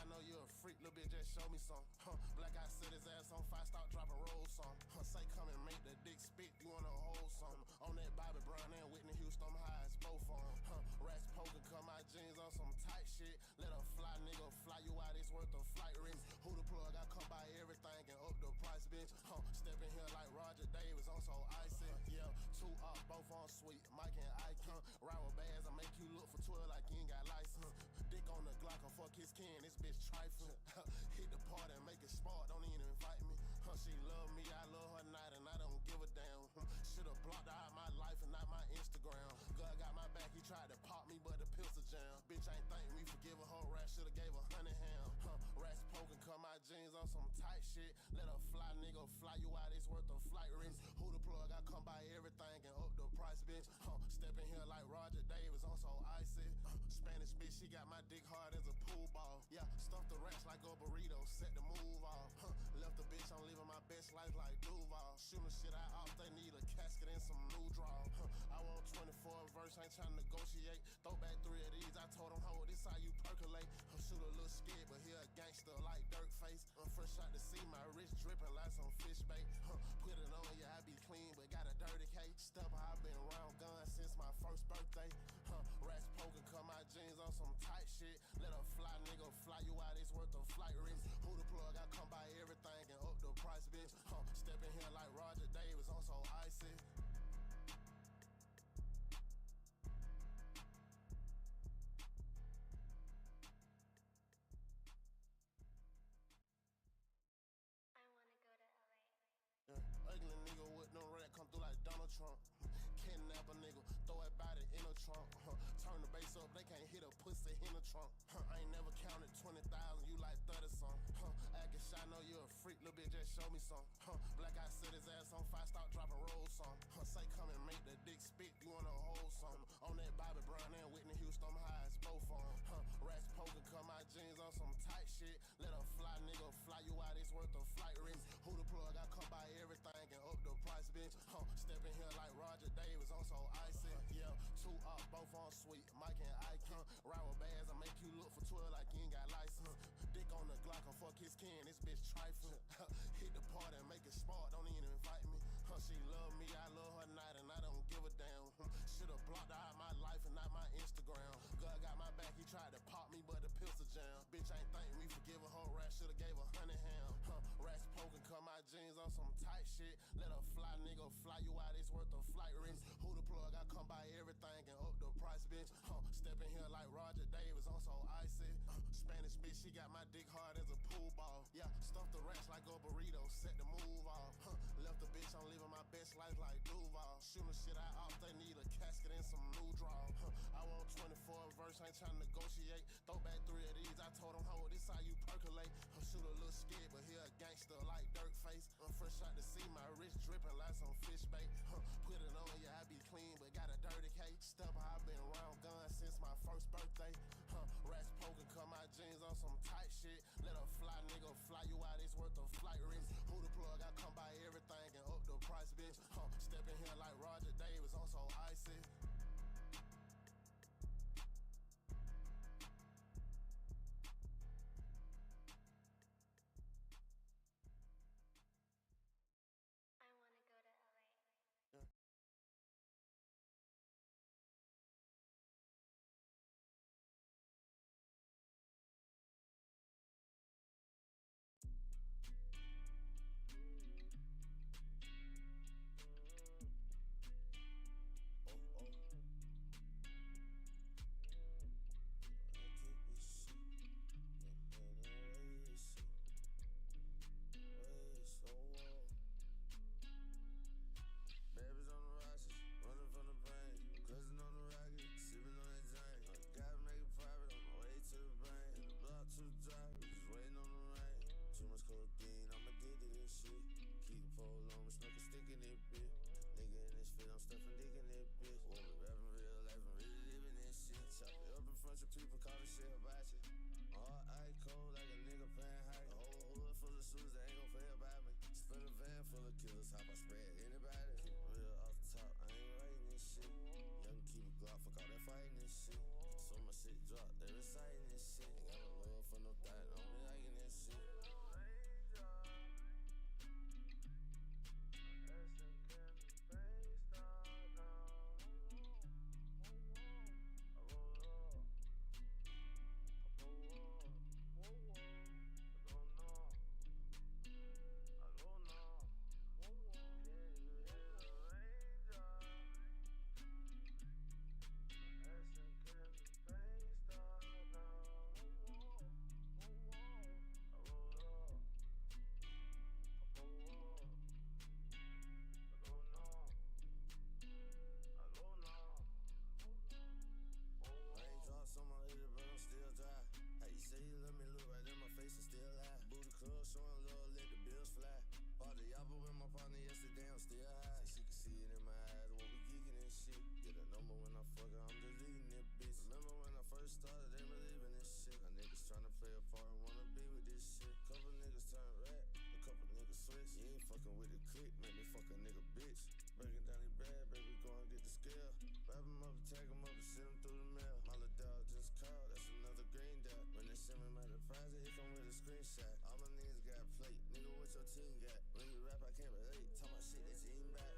I know you a freak, little bitch, just show me some. Black guy set his ass on fire, start dropping rolls some. Say come and make the dick spit, you wanna hold some. On that Bobby Brown and Whitney Houston, I'm high as both on. Rats poking, cut my jeans on some tight shit. Let a fly nigga fly you out, it's worth a flight rims. Who the plug, I come by everything and up the price, bitch. Step in here like Roger Davis, on so icy. Yeah, 2 up, both on sweet, Mike and Ike. Ride with bags, I make you look for 12 like you ain't got license. Dick on the Glock, I fuck his kin, this bitch trifling. Hit the party and make it smart, don't even invite me. She love me, I love her not, and I don't give a damn. Should've blocked her out my life and not my Instagram. God got my back, he tried to pop me, but the pistol jam. Bitch ain't thank me for giving her rat, should've gave her 100 ham. Rats poking, cut my jeans on some tight shit. Let a fly nigga fly you out, it's worth a flight rims. Who the plug, I come by everything and up the price, bitch. Step in here like Roger Davis, on so icy. Spanish bitch, she got my dick hard as a pool ball. Yeah, stuff the rats like a burrito, set the move off. Left the bitch, I'm living my best life like Duval. Shooting shit out off, they need a casket and some new draw. I want 24 verse, ain't trying to negotiate. Throw back 3 of these, I told him, hold this how you percolate. Shoot a little scared, but he a gangster like Dirt Face. Fresh out to see my wrist dripping like some fish bait. Put it on, yeah, I be clean, but got a dirty cake. Step, I've been around guns since my first birthday. Rats poking, cut my jeans on some tight shit. Let a fly nigga fly you out, it's worth a flight rims. Who the plug, I come by everything and up the price, bitch. Step in here like Roger Davis, on so icy. Ugly nigga with no red come through like Donald Trump. Kidnap a nigga, throw it by the inner trunk. Turn the bass up, they can't hit a pussy in the trunk. I ain't never counted 20,000, you like 30 some. Acting shy, know you a freak, little bitch, just show me some. Black guy set his ass on fire, start dropping rolls some. Say come and make the dick spit, you wanna hold some. On that Bobby Brown and Whitney Houston, I'm high as both on. Rats poking, cut my jeans on some tight shit. Let a fly nigga fly you out, it's worth a flight rims. Who the plug, I come by everything and up the price, bitch. Step in here like Roger Davis, on so icy. Yeah, 2 up, both on sweet, Mike and Ike. Ride with bags, I make you look for 12 like you ain't got license. Dick on the Glock, I fuck his kin, this bitch trifling. Hit the party and make it smart, don't even invite me. She love me, I love her not, and I don't give a damn. Should've blocked her out my life and not my Instagram. God got my back, he tried to pop me, but the pistol jam. Bitch ain't thank me for giving her rat, should've gave her 100 ham. Rats poking, cut my jeans on some tight shit. Let a fly nigga fly you out, it's worth a flight rims. Who the plug, I come by everything and up the price, bitch. Step in here like Roger Davis, on so icy. Spanish bitch, she got my dick hard as a pool ball. Yeah, stuff the rats like a burrito, set the move off. Left the bitch, I'm living my best life like Duval. Shooting shit out off, they need a casket and some new draw. I want 24 verse, ain't trying to negotiate. Throw back 3 of these, I told him, hold this how you percolate. Shoot a little scared, but he a gangster like Dirt Face. Fresh out to see my wrist dripping like some fish bait. Put it on, yeah, I be clean, but got a dirty cake. Step, I've been around guns since my first birthday. Rats poking, cut my jeans on some tight shit. Let a fly nigga fly you out, it's worth a flight rims. Who the plug, I come by everything and up the price, bitch. Step in here like Roger Davis, on so icy. Shit drop, they reciting this shit. Ain't got no love for no thought, through the mail. My little dog just called, that's another green dot. When they send me my deposit, it come with a screenshot. All my niggas got plate, nigga, what your team got? When you rap, I can't relate. Talk my shit that you ain't back.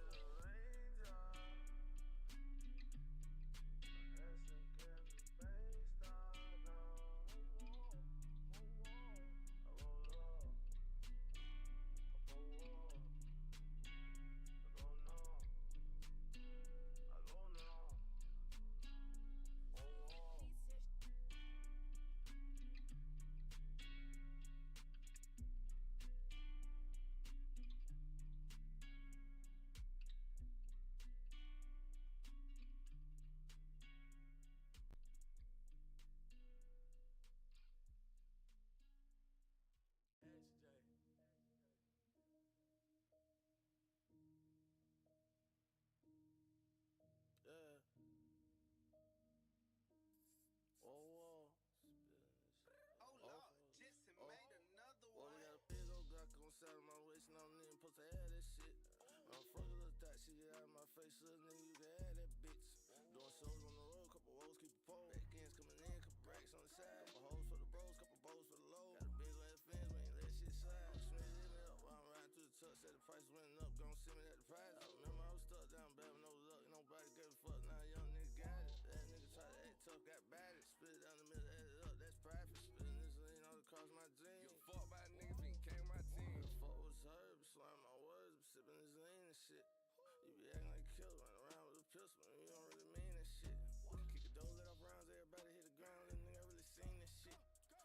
Yeah. Oh, Lord, Jetson made another one. We got a big old Glock on the side of my waist, and I don't even supposed to have that shit. I'm fucking little thought she get out of my face, little nigga, you can have that bitch. Doing shows on the road, couple woes, keep a pole. Back ends coming in, couple racks on the side. Couple hoes for the bros, couple bows for the low. Got a big ass fence, we ain't let shit slide. Smith hit me up while I'm riding through the truck, said the price went up, gon' send me that the price. I remember I was stuck down bad with no luck, nobody gave a fuck, now a young nigga got it. That nigga try to act tough, got batted. Split it down the middle, add it up, that's private. Spitting this lean all across my jeans. You fuck by a nigga if he came my team. The fuck was her, be slurring my words, be sipping this lean and shit. You be acting like a killer, run around with a pistol, and you don't really mean that shit. Kick the door, let off rounds, everybody hit the ground, and nigga, I really seen this shit.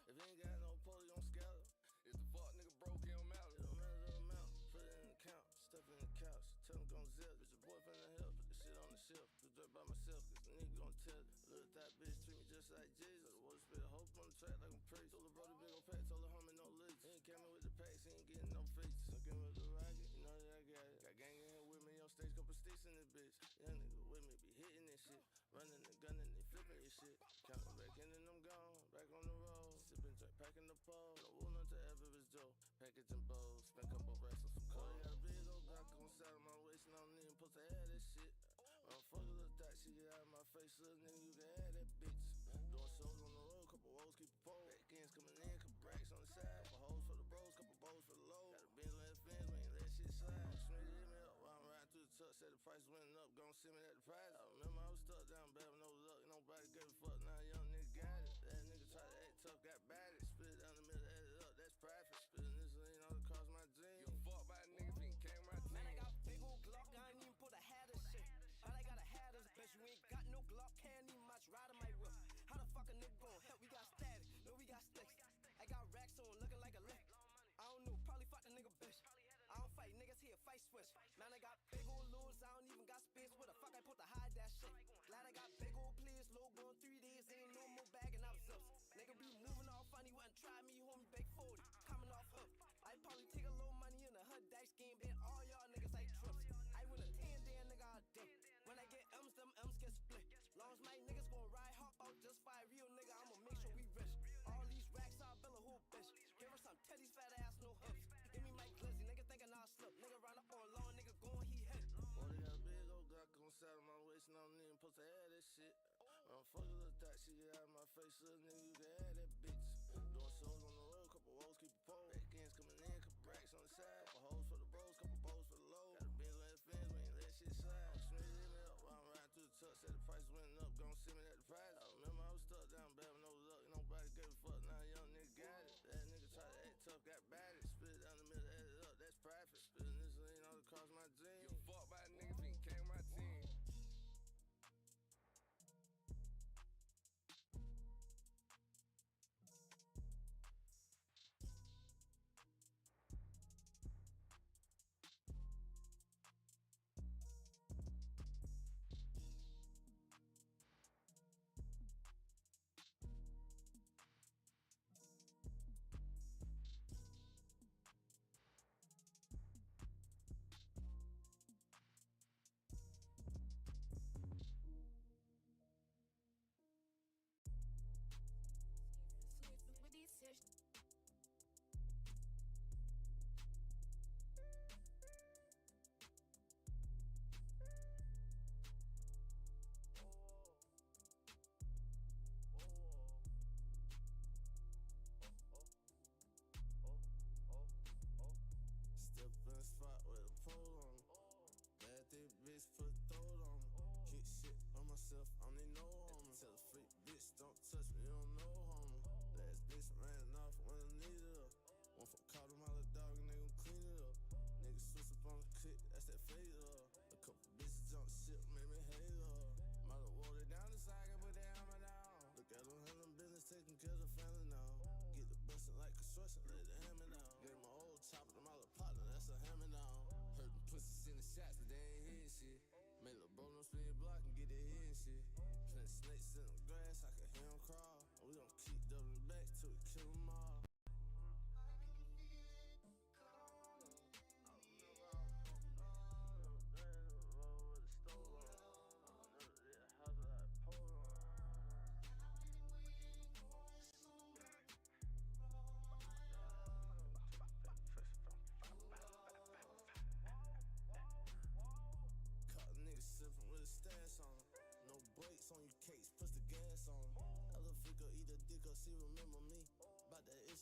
If you ain't got no pole, you don't scatter. If the fuck nigga broke, it don't matter. It don't matter the amount, put it in the count, step in the couch, tell him gon' zip. Bitch, your boyfriend in hell, put the shit on the shelf. Do dirt by myself, cause the nigga gon' tell it. Little that bitch treat me just like Jesus. The water spit a hope on the track like I'm priest. Told the brother big ol' pack, told the homie no leaks. He ain't coming with the packs, he ain't getting no features. Suckin' with the rocket, you know that I got it. Got gang in here with me on stage, couple sticks in this bitch. Young nigga with me be hitting this shit. Running the gun and they flipping this shit. Counting back in and I'm gone, back on the road. Sipping drink, packing the pole. No wool to ever is Joe. Packaging bowls, spent couple racks on some cold. Got a big old Glock on the side of my waist, and I don't even supposed to have that shit. I'm fucking little thought she get out of my face, little nigga, you can have that bitch. Doing shows on the road, couple woes, keep a pole. Back ends coming in, couple racks on the side. Couple hoes for the bros, couple bows for the low. Got a big ass fence, we ain't let shit slide. Smith hit me up while I'm riding through the truck, said the price went up, gon' send me that the price. I remember I was stuck down bad with no luck, nobody gave a fuck, now a young nigga got it. That nigga try to act tough, got batted. Split it down the middle, add it up, that's private. Spitting this lean all across my jeans. You fuck by a nigga if he came my team. Man, I got big old Glock, I ain't even put a hat or shit. All I got a hat is bitch, you ain't got no Glock, can't even match ride on my whip. How the fuck a nigga gon' help? We got static, no we got sticks. I got racks on, looking like a lick. I don't know, probably fuck the nigga bitch. I don't fight niggas here, fight switch. Man, I got big old lures, I don't even got space. Where the fuck I put to hide that shit? Glad I got big old players, low going 3 days, ain't no more bagging out zips. Nigga be moving all funny, wouldn't try me, homie, big 40, coming off hook. I probably take a little money in the hood dice game, bet all y'all niggas like trips. I win a 10 day nigga, I dip. When I get M's, them M's get split. Long as my niggas gon' ride, hop out, just fight real nigga, I'ma make sure we rich. All these racks, I'll build a whole bitch. Give her some teddies, fat ass, no hooks. Give me my glizzy, nigga thinking I'll slip. Nigga run up on long, nigga going, he hit. Boy, they got a big old Glock on the side of my waist, and I don't even supposed to have that shit. I'm fucking little thought she get out of my face, little nigga, you can have that bitch. Doing shows on the road, couple woes, keep a pole. Back ends coming in, couple racks on the side. Couple hoes for the bros, couple bows for the low. Got a big ass fence, we ain't let shit slide. Smith hit me up while I'm riding through the truck, said the price went up, gon' send me that the price. I remember I was stuck down bad with no luck, nobody gave a fuck, now a young nigga got it. That nigga try to act tough, got batted. Split it down the middle, add it up, that's private. Spitting this lean all across my jeans. You fuck by a nigga if he came my team.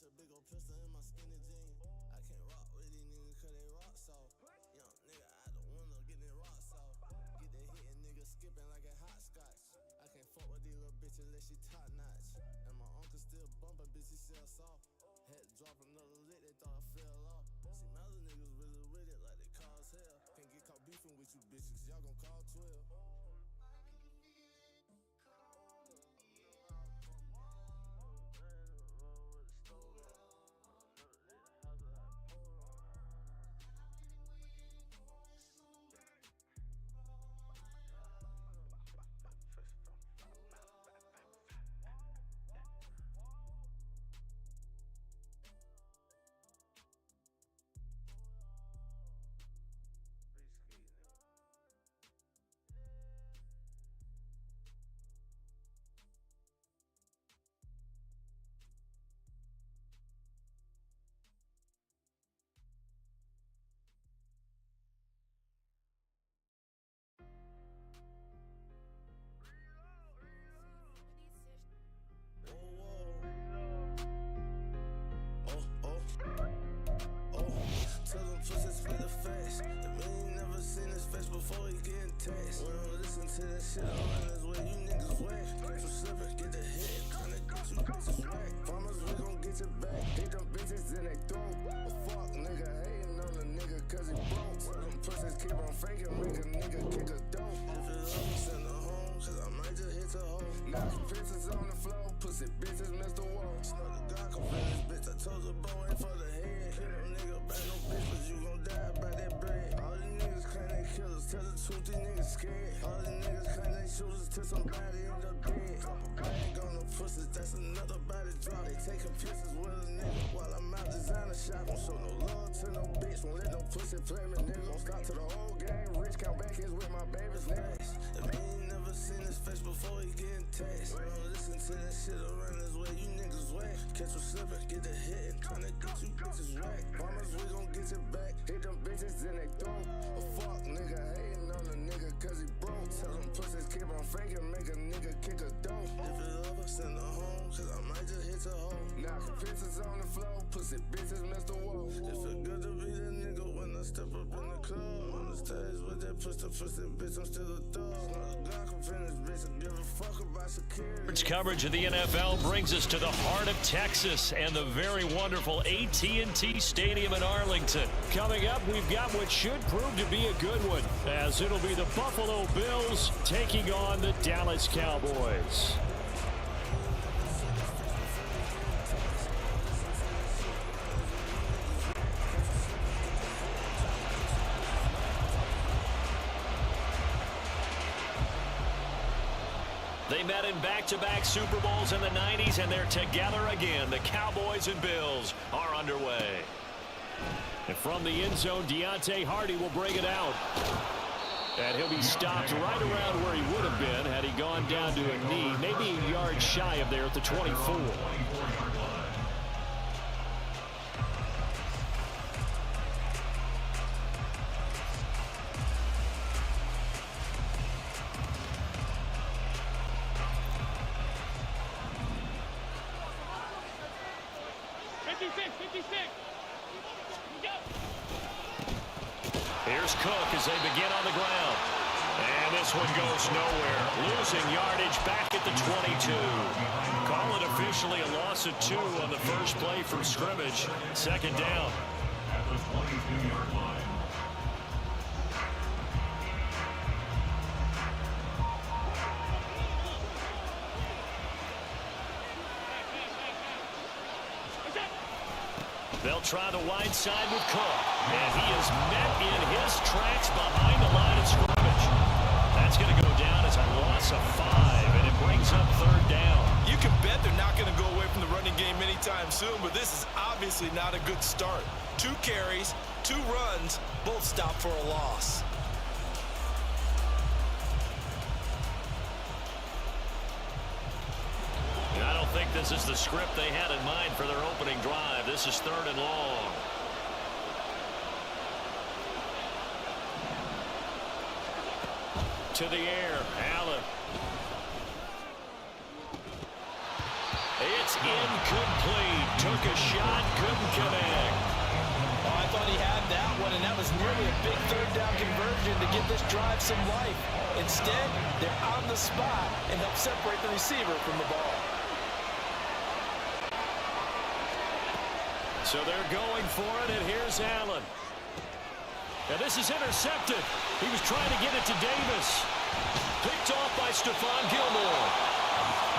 a big old pistol in my skinny jean. I can't rock with these niggas cause they rock soft. Young nigga out the window getting rock soft. Get that hitting nigga skipping like a hopscotch. I can't fuck with these little bitches unless she top notch. And my uncle still bumping, bitch, he sell soft. Had to drop another lick, they thought I fell off. See, my other niggas really with it like they cause hell. Can't get caught beefing with you bitches, y'all gon' call 12. Pussies split the facts. The man ain't never seen his face before he getting taxed. We don't listen to that shit around this way, you niggas whack. Get you slipping, get the head, tryna get you bitches whack. Farmers, we gon' get you back. Hit them bitches in they throat. A fuck nigga hating on a nigga cause he broke. Tell them pussies keep on faking, make a nigga kick a dope. If it's up, send her home, cause I might just hit her home. Knock bitches on the floor, pussy bitches miss the wall. Snuck the God can feel this bitch, I told the boy ain't for the head. Hit them nigga back, no bitch, but you gon' die by that bread. All these niggas claim they killers, tell the truth, these niggas scared. All these niggas claim they shooters till somebody end up dead. Couple bag on the pussies, that's another body drop. They taking pictures with a nigga while I'm out designer shop. Won't show no love to no bitch, won't let no pussy play me, nigga. Won't stop to the whole game, rich count back his with my baby's legs. If he ain't never seen his face before he getting taxed. We don't listen to that shit around this way, you niggas whack. Catch you slipping, get the hit and tryna get you bitches whack. Farmers, we gon' get you back. Hit them bitches in they throat. A fuck nigga hating on a nigga cause he broke. Tell them pussies keep on faking, make a nigga kick a dope. If it's over, send her home, cause I might just hit her home. Knocking pictures on the floor, pussy bitches miss the wall. It feel good to be that nigga when I step up in the club. On the stage with that pussy bitch, I'm still a thug. God can finish, bitch, I give a fuck about security. Coverage of the NFL brings us to the heart of Texas and the very wonderful AT&T Stadium in Arlington. Coming up, we've got what should prove to be a good one, as it'll be the Buffalo Bills taking on the Dallas Cowboys. They met in back-to-back Super Bowls in the 90s, and they're together again. The Cowboys and Bills are underway. And from the end zone, Deontay Hardy will bring it out. And he'll be stopped right around where he would have been had he gone down to a knee, maybe a yard shy of there at the 24. Here's Cook as they begin on the ground. And this one goes nowhere. Losing yardage back at the 22. Call it officially a loss of 2 on the first play from scrimmage. Second down. At the 22-yard line. They'll try the wide side with Cook. And he is met in his tracks behind the line of scrimmage. That's going to go down as a loss of 5, and it brings up third down. You can bet they're not going to go away from the running game anytime soon, but this is obviously not a good start. 2 carries, 2 runs, both stopped for a loss. I don't think this is the script they had in mind for their opening drive. This is 3rd and long. To the air, Allen. It's incomplete. Took took a shot, couldn't connect. Oh, I thought he had that one, and that was nearly a big third down conversion to give this drive some life. Instead, they're on the spot and help separate the receiver from the ball. So they're going for it, and here's Allen. And this is intercepted. He was trying to get it to Davis. Picked off by Stephon Gilmore.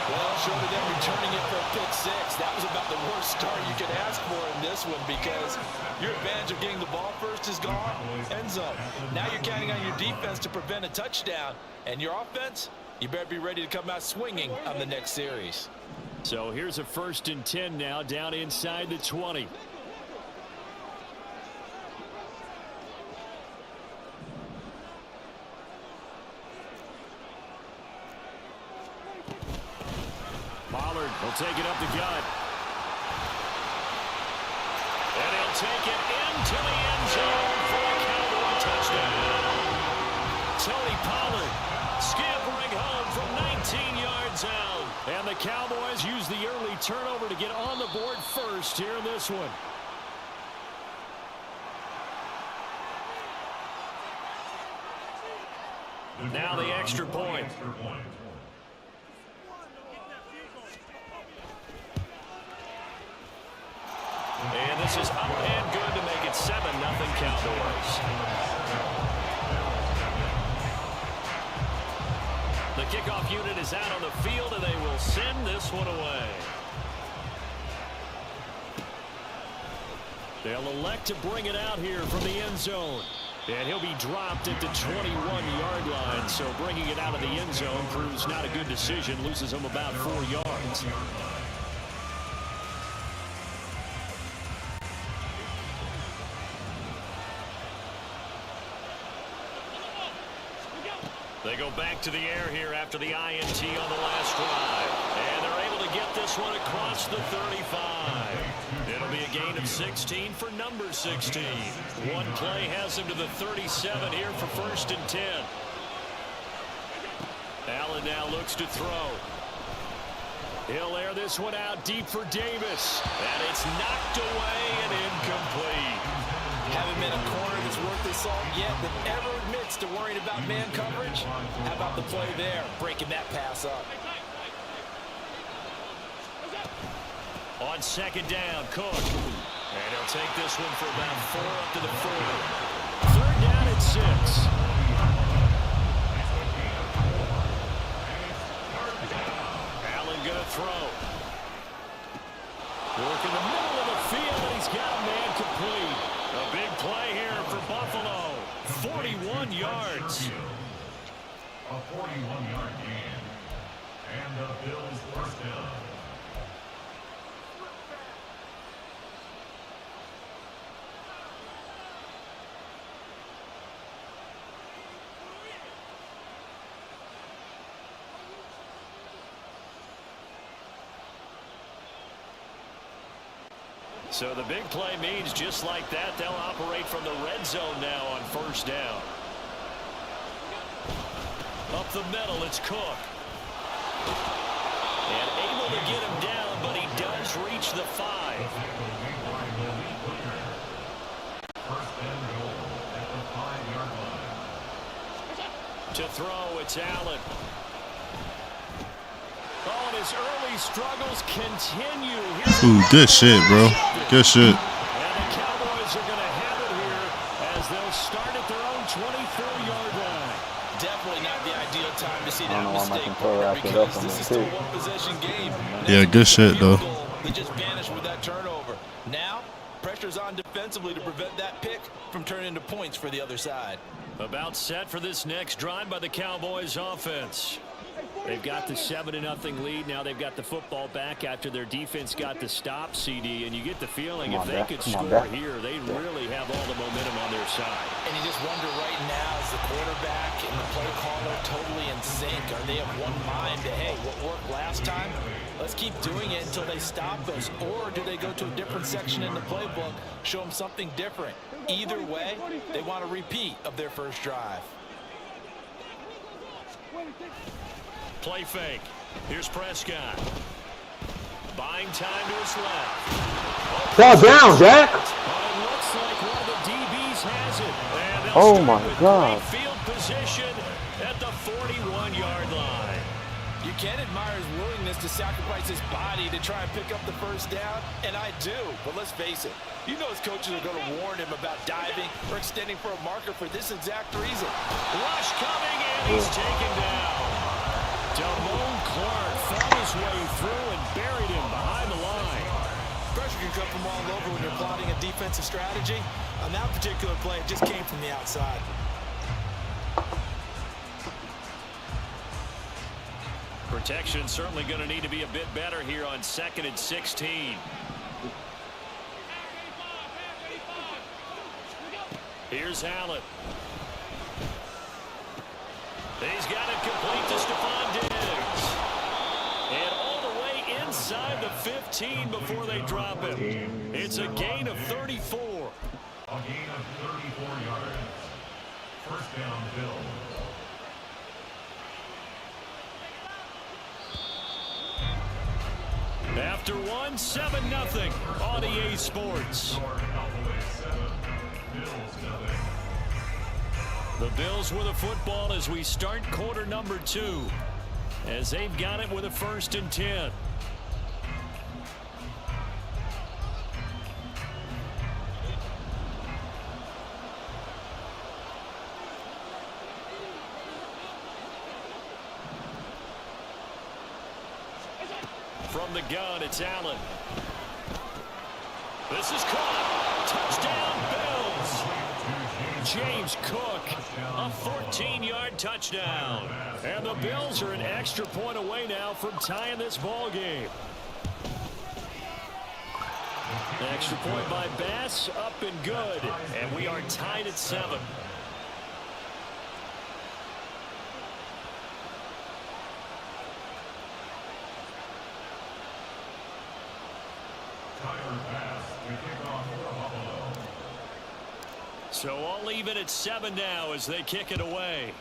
Well, short of them returning it for a pick six, that was about the worst start you could ask for in this one because your advantage of getting the ball first is gone. End zone. Now you're counting on your defense to prevent a touchdown. And your offense, you better be ready to come out swinging on the next series. So here's a 1st and 10 now down inside the 20. Pollard will take it up the gut. And he'll take it into the end zone for a Cowboy touchdown. Tony Pollard scampering home from 19 yards out. And the Cowboys use the early turnover to get on the board first here in this one. Now the extra point. And this is up and good to make it 7-0 Cowboys. The kickoff unit is out on the field, and they will send this one away. They'll elect to bring it out here from the end zone. And he'll be dropped at the 21-yard line. So bringing it out of the end zone proves not a good decision. Loses him about 4 yards. They go back to the air here after the INT on the last drive. And they're able to get this one across the 35. It'll be a gain of 16 for number 16. One play has him to the 37 here for 1st and 10. Allen now looks to throw. He'll air this one out deep for Davis. And it's knocked away and incomplete. Haven't been a corner that's worth his salt yet that ever admits to worrying about man coverage. How about the play there, breaking that pass up? On 2nd down, Cook. And he'll take this one for about 4 up to the 4. 3rd down at 6. Allen gonna throw. Work in the middle of the field, and he's got a man complete. A big play here for Buffalo. 41 yards. A 41-yard gain. And the Bills' 1st down. So the big play means just like that, they'll operate from the red zone now on 1st down. Up the middle, it's Cook. And able to get him down, but he does reach the 5. To throw, it's Allen. Oh, and his early struggles continue. Ooh, good shit, bro. Good shit. And the Cowboys are going to have it here as they'll start at their own 24-yard line. Definitely not the ideal time to see that mistake, because this is still a one-possession game. Yeah, good shit, though. They just vanished with that turnover. Now, pressure's on defensively to prevent that pick from turning into points for the other side. About set for this next drive by the Cowboys offense. They've got the 7-0 lead. Now they've got the football back after their defense got the stop, CD. And you get the feeling if they could score here, they really have all the momentum on their side. And you just wonder right now, is the quarterback and the play caller totally in sync? Are they of one mind to, hey, what worked last time? Let's keep doing it until they stop us. Or do they go to a different section in the playbook, show them something different? Either way, they want a repeat of their first drive. Play fake. Here's Prescott. Buying time to his left. Fall down, Jack. It looks like one of the DBs has it. And Oh my God. Field position at the 41-yard line. You can admire his willingness to sacrifice his body to try and pick up the first down, and I do. But let's face it, you know his coaches are going to warn him about diving or extending for a marker for this exact reason. Rush coming, and he's taken down. Damone Clark found his way through and buried him behind the line. Pressure can come from all over when you're plotting a defensive strategy. On that particular play, it just came from the outside. Protection certainly going to need to be a bit better here on 2nd and 16. Here's Allen. He's got it complete to Stephon Diggs. And all the way inside the 15 before they drop him. It's a gain of 34. A gain of 34 yards. First down, Bills. After one, 7-0 on EA Sports. The Bills with the football as we start quarter number 2. As they've got it with a 1st and 10. From the gun, it's Allen. This is caught. Touchdown, Bills. James Cook, a 14-yard touchdown. And the Bills are an extra point away now from tying this ball game. Extra point by Bass, up and good. And we are tied at 7. So all even at 7 now as they kick it away.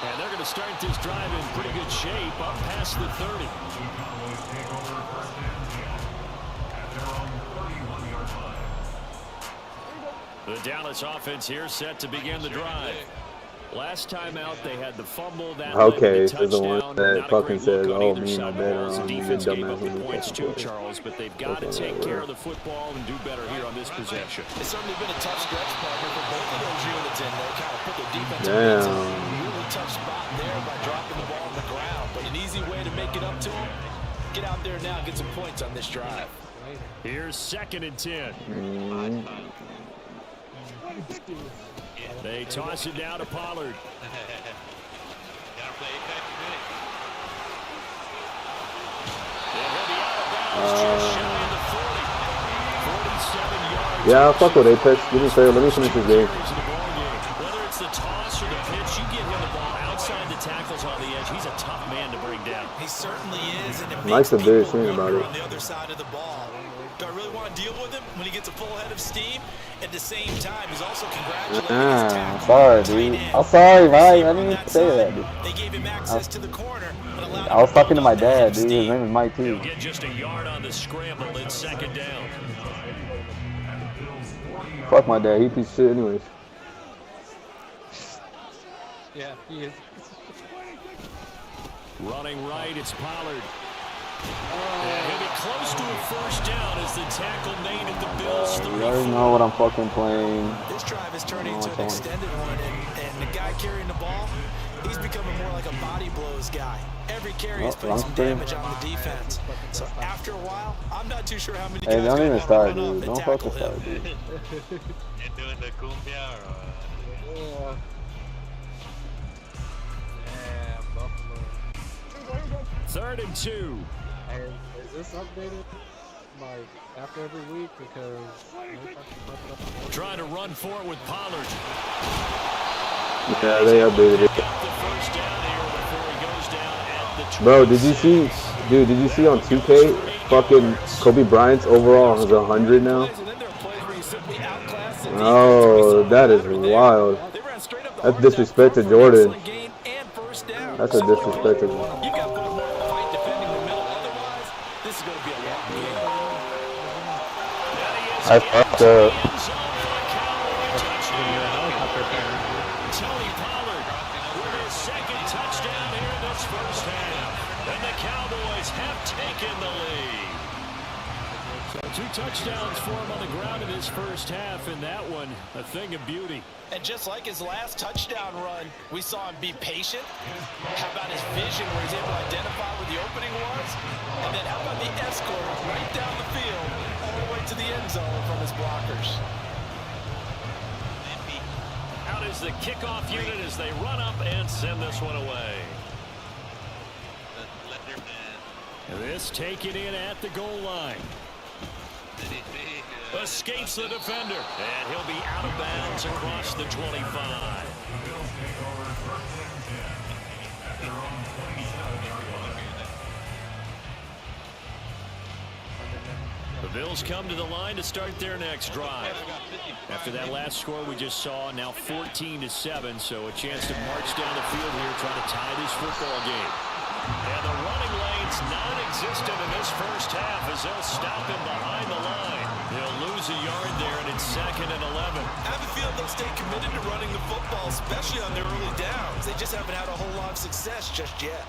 And they're going to start this drive in pretty good shape up past the 30. The Dallas offense here set to begin the drive. Last time out, they had the fumble that Okay, led so to the touchdown. one that Not a fucking great look says, on "Oh, either me and side my of the dad ball. are The on defense the gave up the dumbass points too, on the Charles, but they've got to take care of the football and do better here on this possession. It's certainly been a tough stretch, partner, for both of those units in there. Kind of put their defensive Damn. in a really tough spot there by dropping the ball on the ground. But an easy way to make it up to them, get out there now and get some points on this drive. Here's 2nd and 10. They toss it down to Pollard. Yeah, fuck with Apex. Give me fair. Let me finish this game. Whether it's the toss or the pitch, you get him the ball outside the tackles on the edge. He's a tough man to bring down. He certainly is, and it Nice makes to do people it about wonder it. on the other side of the ball. Do I really want to deal with him when he gets a full head of steam? At the same time, he's also congratulating his tackle. Sorry, dude. I'm sorry, Mike. I didn't even say that, dude. They gave him access to the corner. I was talking to my dad, dude. His name is Mike, too. He'll get just a yard on the scramble in 2nd down. Fuck my dad. He piece of shit anyways. Yeah, he is. Running right, it's Pollard. And he'll be close to a 1st down as the tackle made at the Bills 34. You already know what I'm fucking playing. This drive is turning into an extended one, and the guy carrying the ball, he's becoming more like a body blows guy. Every carry is putting some damage on the defense. So after a while, I'm not too sure how many guys Hey, don't even gonna start, run off dude. and Don't tackle fucking him. start, dude. You doing the cumbia or? Yeah. Damn, Buffalo. 3rd and 2. Hey, is this updated like after every week? Because Trying to run for it with Pollard. Yeah, they updated it. Got the 1st down here before he goes down at the Bro, did you see? Dude, did you see on 2K? Fucking Kobe Bryant's overall has 100 now. Oh, that is wild. They ran straight up That's disrespect to Jordan. Gain and first down. That's a disrespect to him. You got to put more fight defending the middle. Otherwise, this is going to be a long game. I fucked up. Tony Pollard with his second touchdown here in this first half. And the Cowboys have taken the lead. So 2 touchdowns for him on the ground in his first half, and that one a thing of beauty. And just like his last touchdown run, we saw him be patient. How about his vision where he's able to identify where the opening was? And then how about the escort right down the field all the way to the end zone from his blockers? Out is the kickoff unit as they run up and send this one away. This taken in at the goal line. Escapes the defender, and he'll be out of bounds across the 25. The Bills come to the line to start their next drive. After that last score we just saw, now 14-7, so a chance to march down the field here trying to tie this football game. And the running lane's non-existent in this first half as they'll stop him behind the line. He'll lose a yard there, and it's 2nd and 11. I have a feeling they'll stay committed to running the football, especially on their early downs. They just haven't had a whole lot of success just yet.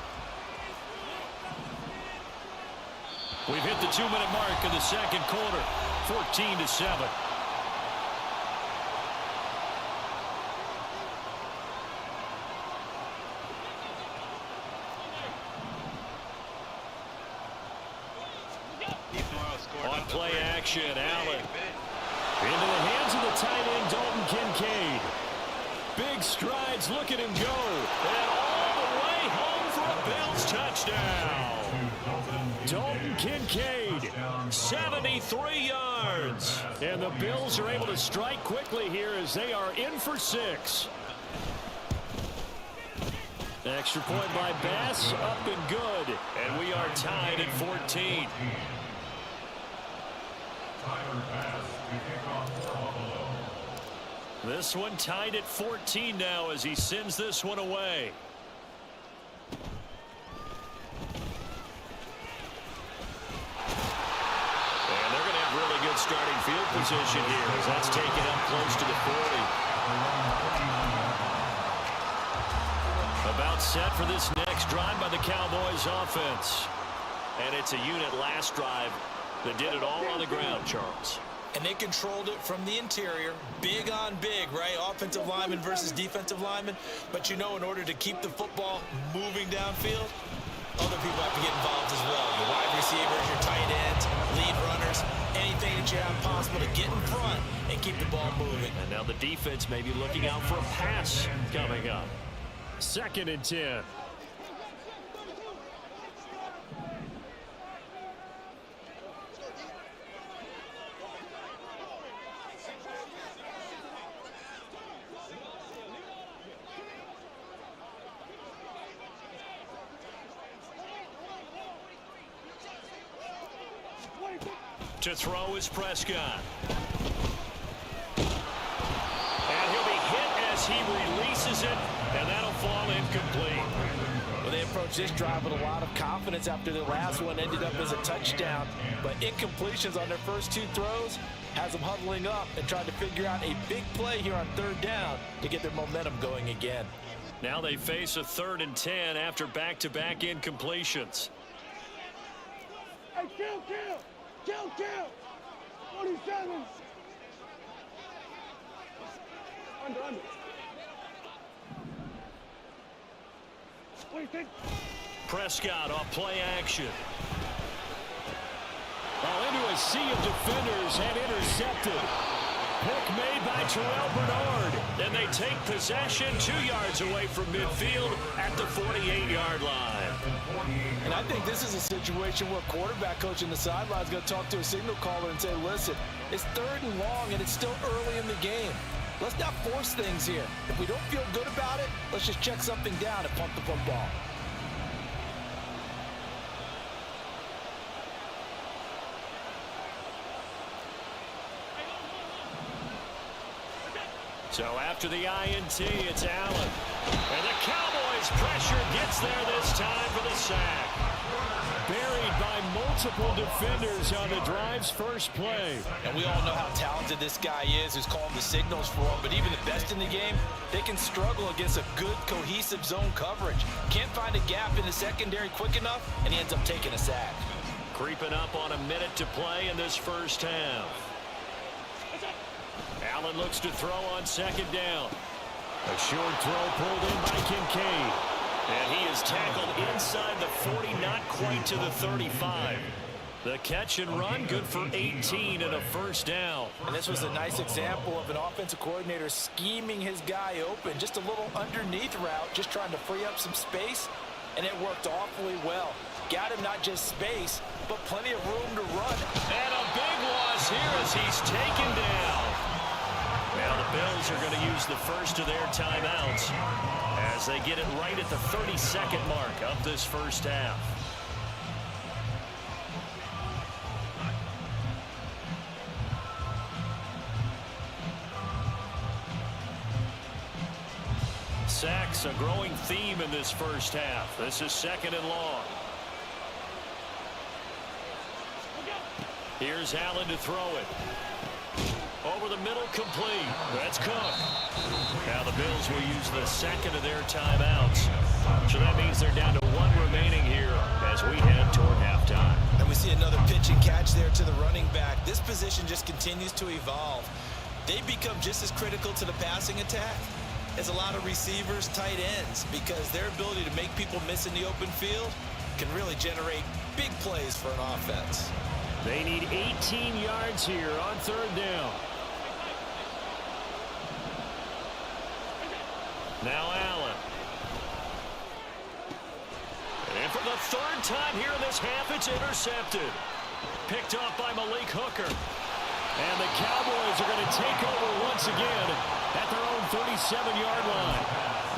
We've hit the 2-minute mark of the second quarter, 14-7. On play action, Allen. Into the hands of the tight end, Dalton Kincaid. Big strides, look at him go. And all the way home for a Bills touchdown. Dalton Kincaid, 73 yards. And the Bills are able to strike quickly here as they are in for 6. Extra point by Bass, up and good. And we are tied at 14. This one tied at 14 now as he sends this one away. And they're going to have really good starting field position here as that's taken up close to the 40. About set for this next drive by the Cowboys offense. And it's a unit last drive that did it all on the ground, Charles. And they controlled it from the interior. Big on big, right? Offensive lineman versus defensive lineman. But you know, in order to keep the football moving downfield, other people have to get involved as well. Your wide receivers, your tight ends, lead runners, anything that you have possible to get in front and keep the ball moving. And now the defense may be looking out for a pass coming up. 2nd and 10. To throw is Prescott. And he'll be hit as he releases it, and that'll fall incomplete. Well, they approached this drive with a lot of confidence after the last one ended up as a touchdown. But incompletions on their first 2 throws has them huddling up and trying to figure out a big play here on 3rd down to get their momentum going again. Now they face a 3rd and 10 after back-to-back incompletions. Hey, kill! 47! Under. What do you think? Prescott off play action. Into a sea of defenders and intercepted. Pick made by Terrell Bernard. And they take possession 2 yards away from midfield at the 48-yard line. And I think this is a situation where quarterback coach in the sideline is going to talk to a signal caller and say, listen, it's 3rd and long and it's still early in the game. Let's not force things here. If we don't feel good about it, let's just check something down and pump the football. So after the INT, it's Allen. And the Cowboys' pressure gets there this time for the sack. Buried by multiple defenders on the drive's first play. And we all know how talented this guy is who's calling the signals for him. But even the best in the game, they can struggle against a good, cohesive zone coverage. Can't find a gap in the secondary quick enough, and he ends up taking a sack. Creeping up on a minute to play in this first half. Allen looks to throw on second down. A short throw pulled in by Kincaid. And he is tackled inside the 40, not quite to the 35. The catch and run, good for 18 and a first down. And this was a nice example of an offensive coordinator scheming his guy open. Just a little underneath route, just trying to free up some space, and it worked awfully well. Got him not just space, but plenty of room to run. And a big loss here as he's taken down. Now the Bills are going to use the first of their timeouts as they get it right at the 32nd mark of this first half. Sacks, a growing theme in this first half. This is second and long. Here's Allen to throw it. Over the middle, complete. That's Cook. Now the Bills will use the second of their timeouts. So that means they're down to one remaining here as we head toward halftime. And we see another pitch and catch there to the running back. This position just continues to evolve. They become just as critical to the passing attack as a lot of receivers, tight ends, because their ability to make people miss in the open field can really generate big plays for an offense. They need 18 yards here on third down. Now Allen. And for the third time here in this half, it's intercepted. Picked off by Malik Hooker. And the Cowboys are going to take over once again at their own 37-yard line.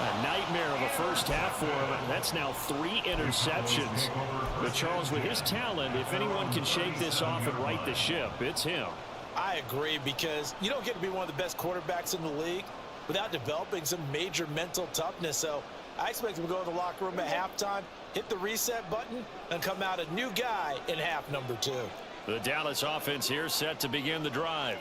A nightmare of a first half for him. That's now 3 interceptions. But Charles, with his talent, if anyone can shake this off and right the ship, it's him. I agree, because you don't get to be one of the best quarterbacks in the league without developing some major mental toughness. So I expect him to go to the locker room at halftime, hit the reset button, and come out a new guy in half number 2. The Dallas offense here set to begin the drive.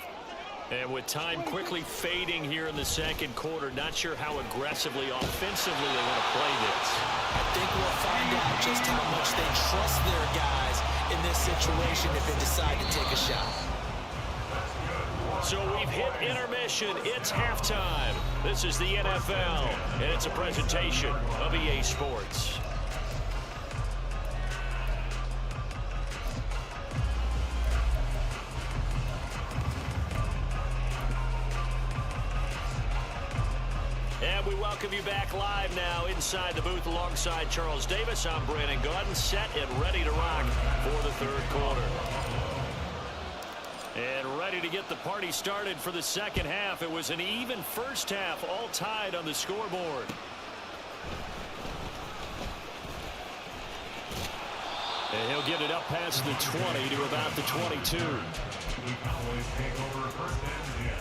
And with time quickly fading here in the second quarter, not sure how aggressively, offensively they want to play this. I think we'll find out just how much they trust their guys in this situation if they decide to take a shot. So we've hit intermission. It's halftime. This is the NFL, and it's a presentation of EA Sports. And we welcome you back live now inside the booth alongside Charles Davis. I'm Brandon Gaudin, set and ready to rock for the third quarter. And ready to get the party started for the second half. It was an even first half, all tied on the scoreboard. And he'll get it up past the 20 to about the 22. The Cowboys take over first and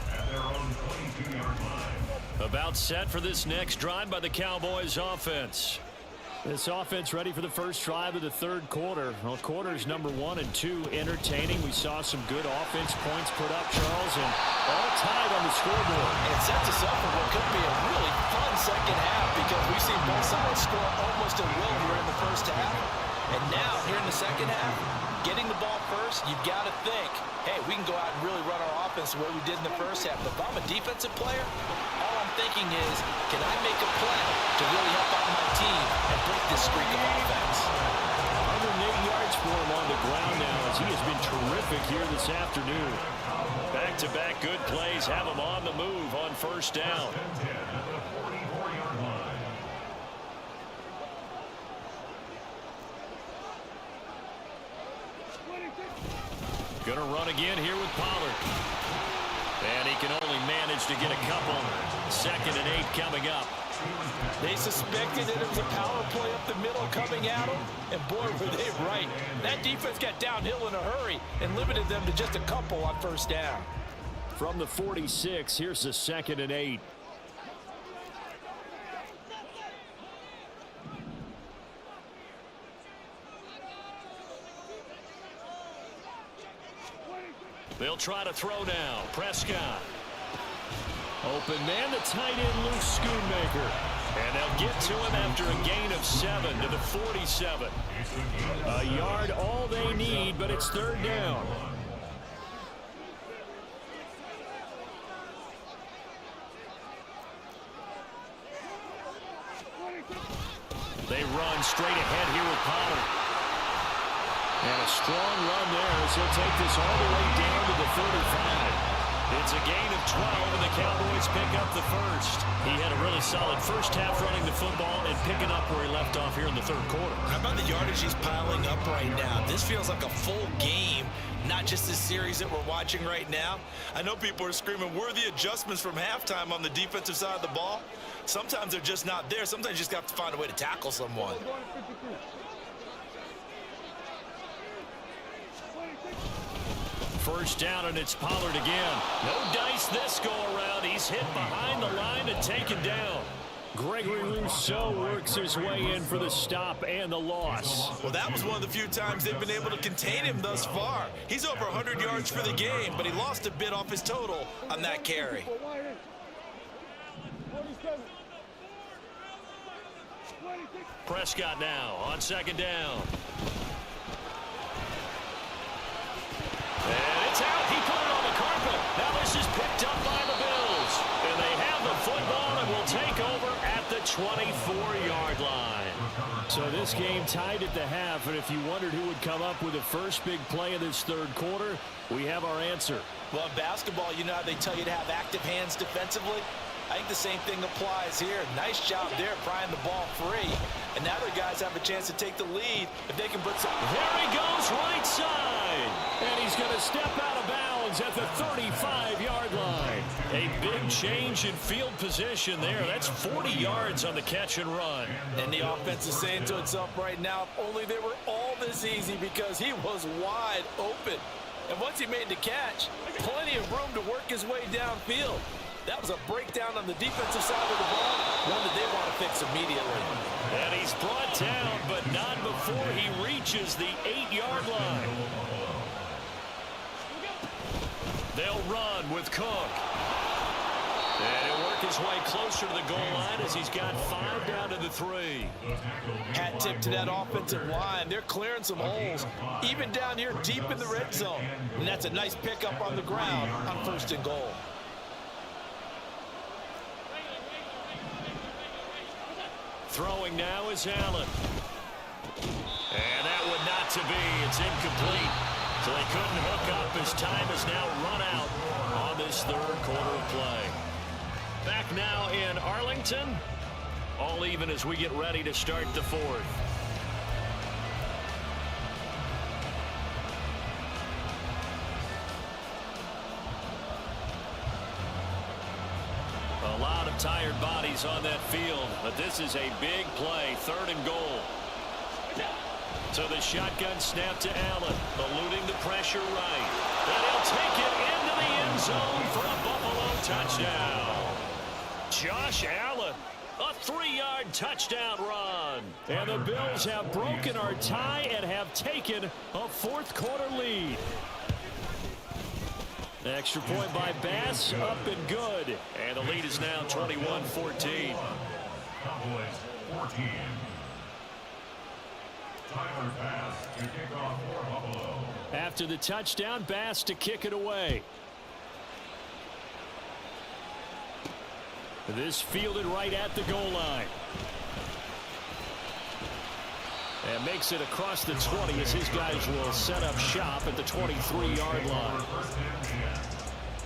10 at their own 22-yard line. About set for this next drive by the Cowboys offense. This offense ready for the first drive of the third quarter. Well, quarters number 1 and 2 entertaining. We saw some good offense points put up, Charles, and all tied on the scoreboard. And it sets us up for what could be a really fun second half, because we've seen both sides score almost at will here in the first half. And now, here in the second half, getting the ball first, you've got to think, hey, we can go out and really run our offense the way we did in the first half. But if I'm a defensive player, all I'm thinking is, can I make a play to really help out my team and break this streak of offense? 108 yards for him on the ground now, as he has been terrific here this afternoon. Back-to-back good plays have him on the move on first down. Gonna run again here with Pollard. And he can only manage to get a couple. 2nd and 8 coming up. They suspected that it was a power play up the middle coming at them, and boy, were they right. That defense got downhill in a hurry and limited them to just a couple on first down. From the 46, here's the 2nd and 8. They'll try to throw now. Prescott. Open man, the tight end, Luke Schoonmaker. And they'll get to him after a gain of 7 to the 47. A yard all they need, but it's 3rd down. They run straight ahead here with Pollard. And a strong run there as he'll take this all the way down to the 35. It's a gain of 12, and the Cowboys pick up the first. He had a really solid first half running the football and picking up where he left off here in the 3rd quarter. How about the yardage he's piling up right now? This feels like a full game, not just the series that we're watching right now. I know people are screaming, where are the adjustments from halftime on the defensive side of the ball? Sometimes they're just not there. Sometimes you just have to find a way to tackle someone. First down, and it's Pollard again. No dice this go-around. He's hit behind the line and taken down. Gregory Rousseau works his way in for the stop and the loss. Well, that was one of the few times they've been able to contain him thus far. He's over 100 yards for the game, but he lost a bit off his total on that carry. Prescott now on 2nd down. And it's out. He put it on the carpet. Now this is picked up by the Bills. And they have the football and will take over at the 24-yard line. So this game tied at the half, and if you wondered who would come up with the first big play of this 3rd quarter, we have our answer. Well, in basketball, you know how they tell you to have active hands defensively? I think the same thing applies here. Nice job there prying the ball free. And now their guys have a chance to take the lead if they can put some... There he goes, right side. And he's going to step out of bounds at the 35-yard line. A big change in field position there. That's 40 yards on the catch and run. And the offense is saying to itself right now, if only they were all this easy, because he was wide open. And once he made the catch, plenty of room to work his way downfield. That was a breakdown on the defensive side of the ball, one that they want to fix immediately. And he's brought down, but not before he reaches the 8-yard line. They'll run with Cook. And he'll work his way closer to the goal line as he's got 5 down to the 3. Hat tip to that offensive line. They're clearing some holes, even down here deep in the red zone. And that's a nice pickup on the ground on 1st and goal. Throwing now is Allen. And that would not to be. It's incomplete. So they couldn't hook up as time has now run out on this 3rd quarter of play. Back now in Arlington. All even as we get ready to start the 4th. A lot of tired bodies on that field, but this is a big play, 3rd and goal. So the shotgun snap to Allen, eluding the pressure right. And he'll take it into the end zone for a Buffalo touchdown. Josh Allen, a 3-yard touchdown run. And the Bills have broken our tie and have taken a 4th quarter lead. Extra point by Bass, up and good. And the lead is now 21-14. Cowboys 14. Tyler Bass to kick off for Buffalo. After the touchdown, Bass to kick it away. This fielded right at the goal line. And makes it across the 20 as his guys will set up shop at the 23-yard line.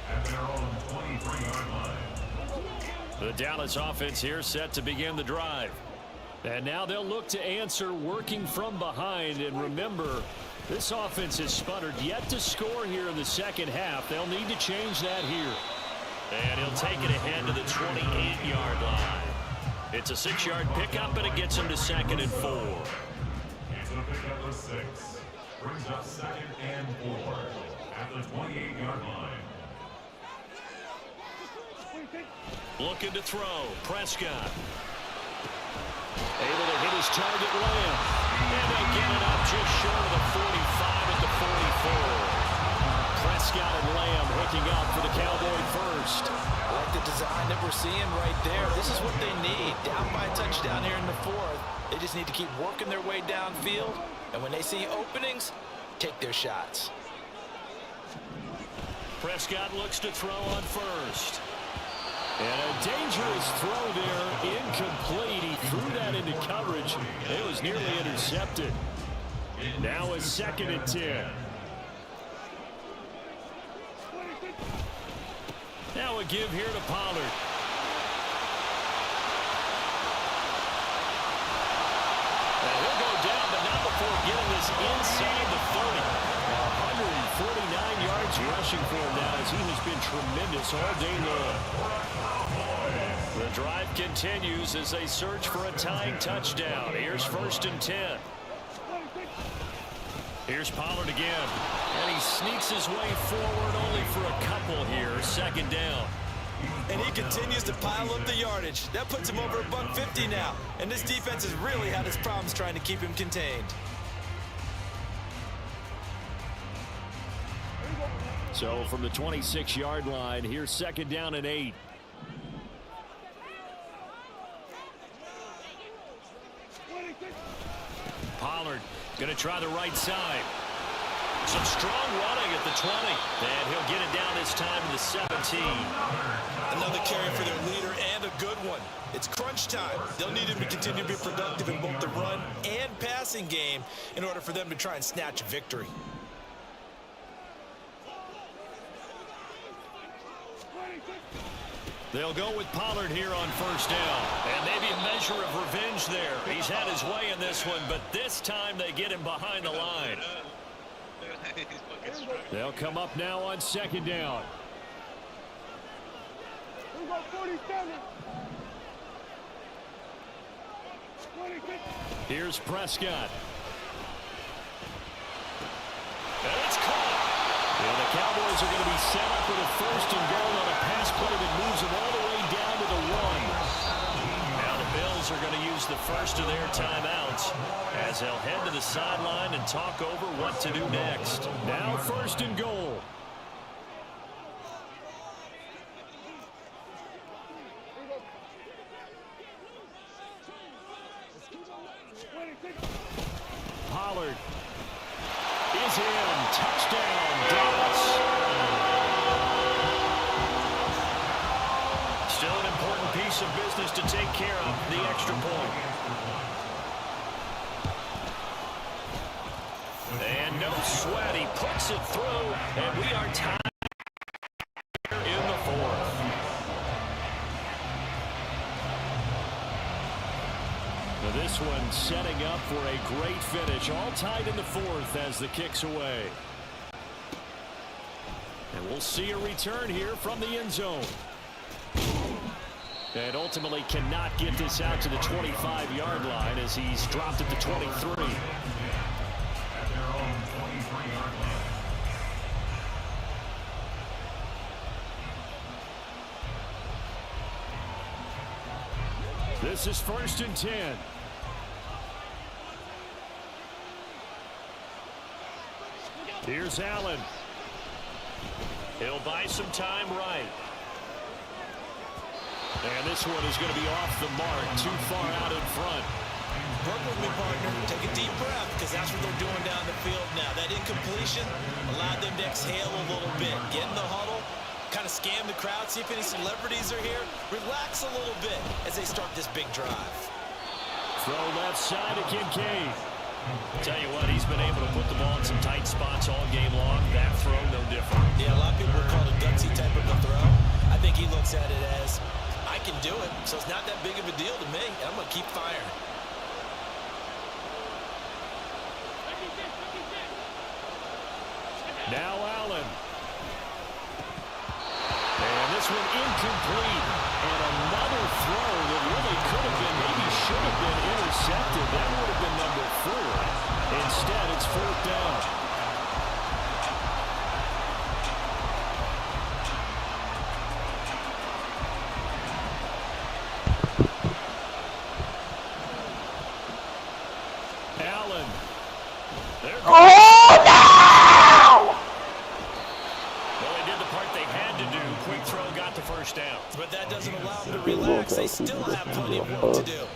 At their own 23-yard line. The Dallas offense here set to begin the drive. And now they'll look to answer working from behind. And remember, this offense has sputtered yet to score here in the 2nd half. They'll need to change that here. And he'll take it ahead to the 28-yard line. It's a 6-yard pickup, and it gets him to 2nd and 4. It's a pickup of 6. Brings up 2nd and 4 at the 28-yard line. Looking to throw. Prescott. Able to hit his target, Lamb. And they get it up just short of the 45 at the 44. Prescott and Lamb hooking up for the Cowboy first. I like the design that we're seeing right there. This is what they need. Down by a touchdown here in the fourth. They just need to keep working their way downfield. And when they see openings, take their shots. Prescott looks to throw on first. And a dangerous throw there, incomplete. He threw that into coverage. It was nearly intercepted. Now a 2nd and 10. Now a give here to Pollard. And he'll go down, but not before getting this inside the 30. 149 yards rushing for him now, as he has been tremendous all day long. The drive continues as they search for a tying touchdown. Here's 1st and 10. Here's Pollard again. And he sneaks his way forward only for a couple here. 2nd down. And he continues to pile up the yardage. That puts him over $150 now. And this defense has really had its problems trying to keep him contained. So from the 26-yard line, here's 2nd down and 8. Pollard going to try the right side. Some strong running at the 20. And he'll get it down this time to the 17. Another carry for their leader, and a good one. It's crunch time. They'll need him to continue to be productive in both the run and passing game in order for them to try and snatch a victory. They'll go with Pollard here on 1st down. And maybe a measure of revenge there. He's had his way in this one, but this time they get him behind the line. They'll come up now on 2nd down. Here's Prescott. And it's caught. And the Cowboys are going to be set up with a 1st and goal on a pass play that moves them all the way down to the 1. Now the Bills are going to use the first of their timeouts as they'll head to the sideline and talk over what to do next. Now 1st and goal. Pollard is in. Touchdown, Dallas. Still an important piece of business to take care of, the extra point. And no sweat. He puts it through, and we are tied in the 4th. Now this one setting up for a great finish. All tied in the 4th as the kick's away. And we'll see a return here from the end zone. And ultimately cannot get this out to the 25-yard line as he's dropped at the 23. This is 1st and 10. Here's Allen. He'll buy some time right. And this one is going to be off the mark, too far out in front. Work with me, partner. Take a deep breath, because that's what they're doing down the field now. That incompletion allowed them to exhale a little bit. Get in the huddle, kind of scan the crowd, see if any celebrities are here. Relax a little bit as they start this big drive. Throw left side to Kincaid. Tell you what, he's been able to put the ball in some tight spots all game long. That throw, no different. Yeah, a lot of people would call it a gutsy type of a throw. I think he looks at it as, I can do it, so it's not that big of a deal to me. I'm going to keep firing. Now Allen. And this one incomplete. And another throw that really could have been, maybe should have been intercepted. That would have been number 4. Instead, it's 4th down. the first down. But that doesn't allow them to relax. They still have plenty of work to do.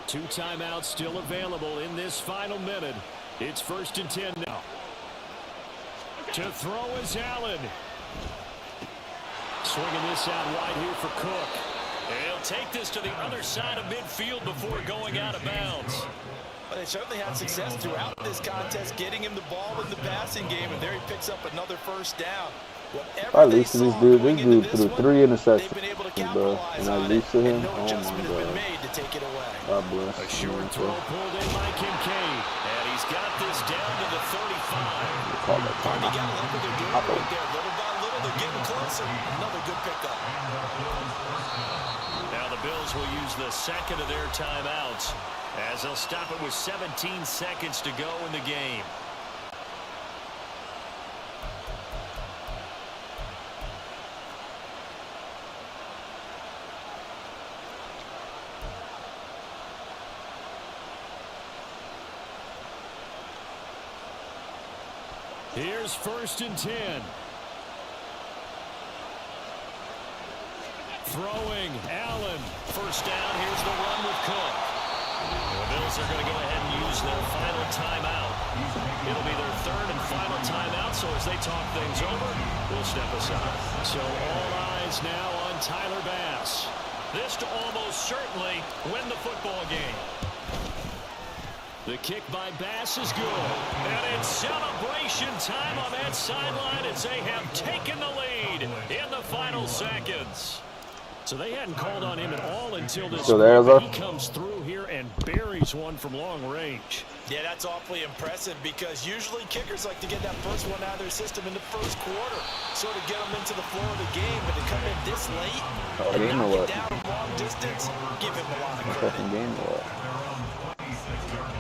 2 timeouts still available in this final minute. It's 1st and 10 now. To throw is Allen. Swinging this out wide here for Cook. He'll take this to the other side of midfield before going out of bounds. Well, they certainly had success throughout this contest, getting him the ball in the passing game, and there he picks up another first down. I lose to this dude. This dude threw 3 interceptions, bro. And I lose to him. Oh my God. God bless. A short throw pulled in by Kincaid. And he's got this down to the 35. Hardy got a look what they're doing right there. Little by little, they're getting closer. Another good pickup. Now the Bills will use the second of their timeouts as they'll stop it with 17 seconds to go in the game. Here's 1st and 10. Throwing, Allen. First down, here's the run with Cook. The Bills are going to go ahead and use their final timeout. It'll be their 3rd and final timeout, so as they talk things over, we'll step aside. So all eyes now on Tyler Bass. This to almost certainly win the football game. The kick by Bass is good. And it's celebration time on that sideline as they have taken the lead in the final seconds. So they hadn't called on him at all until this point. He comes through here and buries one from long range. Yeah, that's awfully impressive because usually kickers like to get that first one out of their system in the first quarter, sort of get them into the flow of the game, but to come in this late and knock it down a long distance, give him a lot of credit.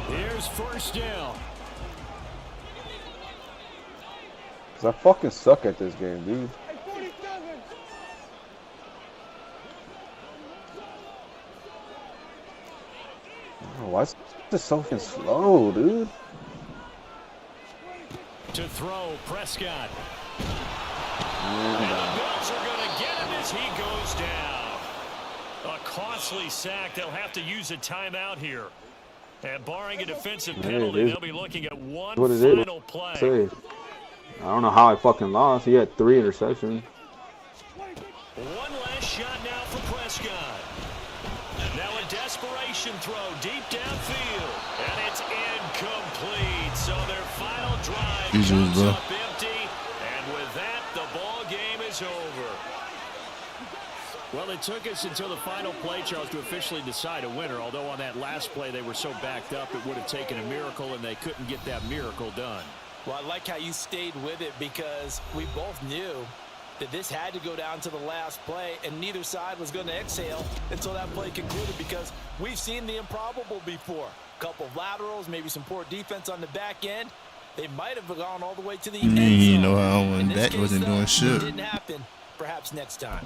Here's 1st down. Cause I fucking suck at this game, dude. Oh, why is this so fucking slow, dude? To throw, Prescott. And the Bills are going to get him as he goes down. A costly sack. They'll have to use a timeout here. And barring a defensive penalty, they'll be looking at one final play. I don't know how I fucking lost. He had 3 interceptions. One last shot now for Prescott. Now a desperation throw deep downfield. And it's incomplete. So their final drive comes up empty. And with that, the ball game is over. Well, it took us until the final play, Charles, to officially decide a winner. Although on that last play they were so backed up, it would have taken a miracle, and they couldn't get that miracle done. Well, I like how you stayed with it because we both knew that this had to go down to the last play, and neither side was going to exhale until that play concluded because we've seen the improbable before. A couple of laterals, maybe some poor defense on the back end. They might have gone all the way to the end zone. You know how when Dak wasn't doing shit. It didn't happen. Perhaps next time.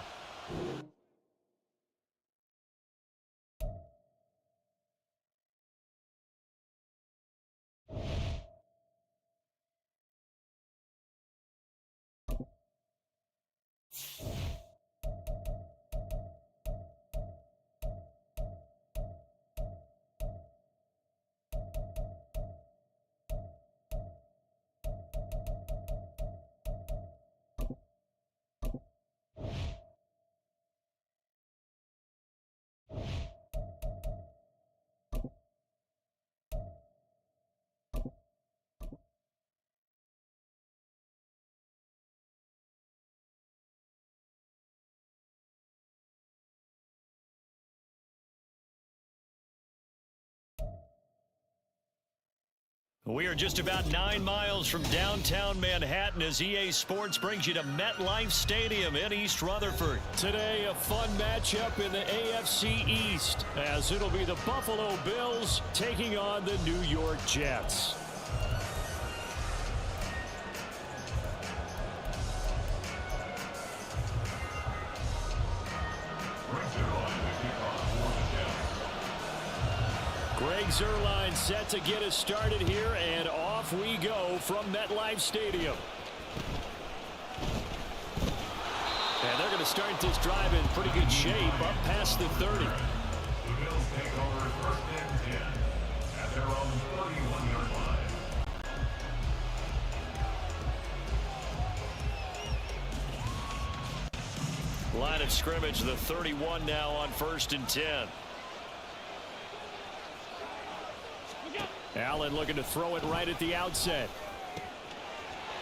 We are just about 9 miles from downtown Manhattan as EA Sports brings you to MetLife Stadium in East Rutherford. Today, a fun matchup in the AFC East as it'll be the Buffalo Bills taking on the New York Jets. Greg Zuerlein set to get us started here, and off we go from MetLife Stadium. to start this drive in pretty good shape, up past the 30. The Bills take over first and 10 at their own 31-yard line. Line of scrimmage, the 31 now on 1st and 10. Allen looking to throw it right at the outset.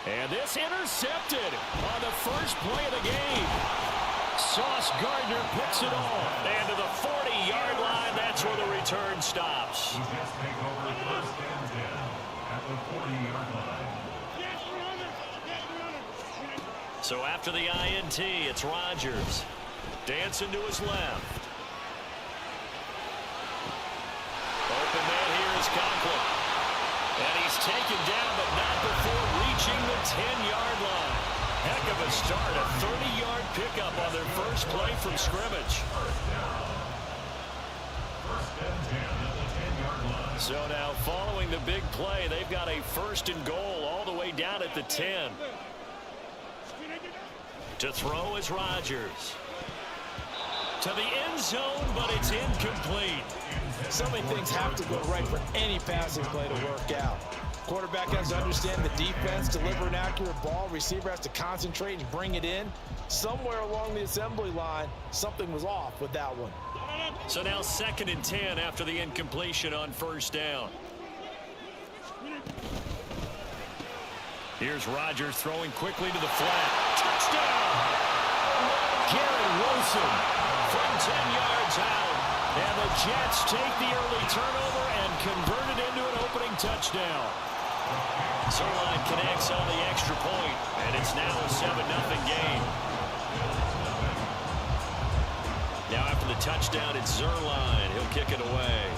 And this intercepted on the first play of the game. Sauce Gardner picks it off. And to the 40-yard line, that's where the return stops. The Jets take over first and 10 at the 40-yard line. So after the INT, it's Rodgers. Dancing to his left. Open man here is Conklin. And he's taken down, but not before reaching the 10-yard line. Heck of a start, a 30-yard pickup on their first play from scrimmage. First and 10 at the 10-yard line. So now following the big play, they've got a 1st and goal all the way down at the 10. To throw is Rodgers. To the end zone, but it's incomplete. So many things have to go right for any passing play to work out. Quarterback has to understand the defense, deliver an accurate ball. Receiver has to concentrate and bring it in. Somewhere along the assembly line, something was off with that one. So now 2nd and 10 after the incompletion on 1st down. Here's Rodgers throwing quickly to the flat. Touchdown! Garrett Wilson from 10 yards out. And the Jets take the early turnover and convert it into an opening touchdown. Zerline connects on the extra point, and it's now a 7-0 game. Now after the touchdown, it's Zerline. He'll kick it away.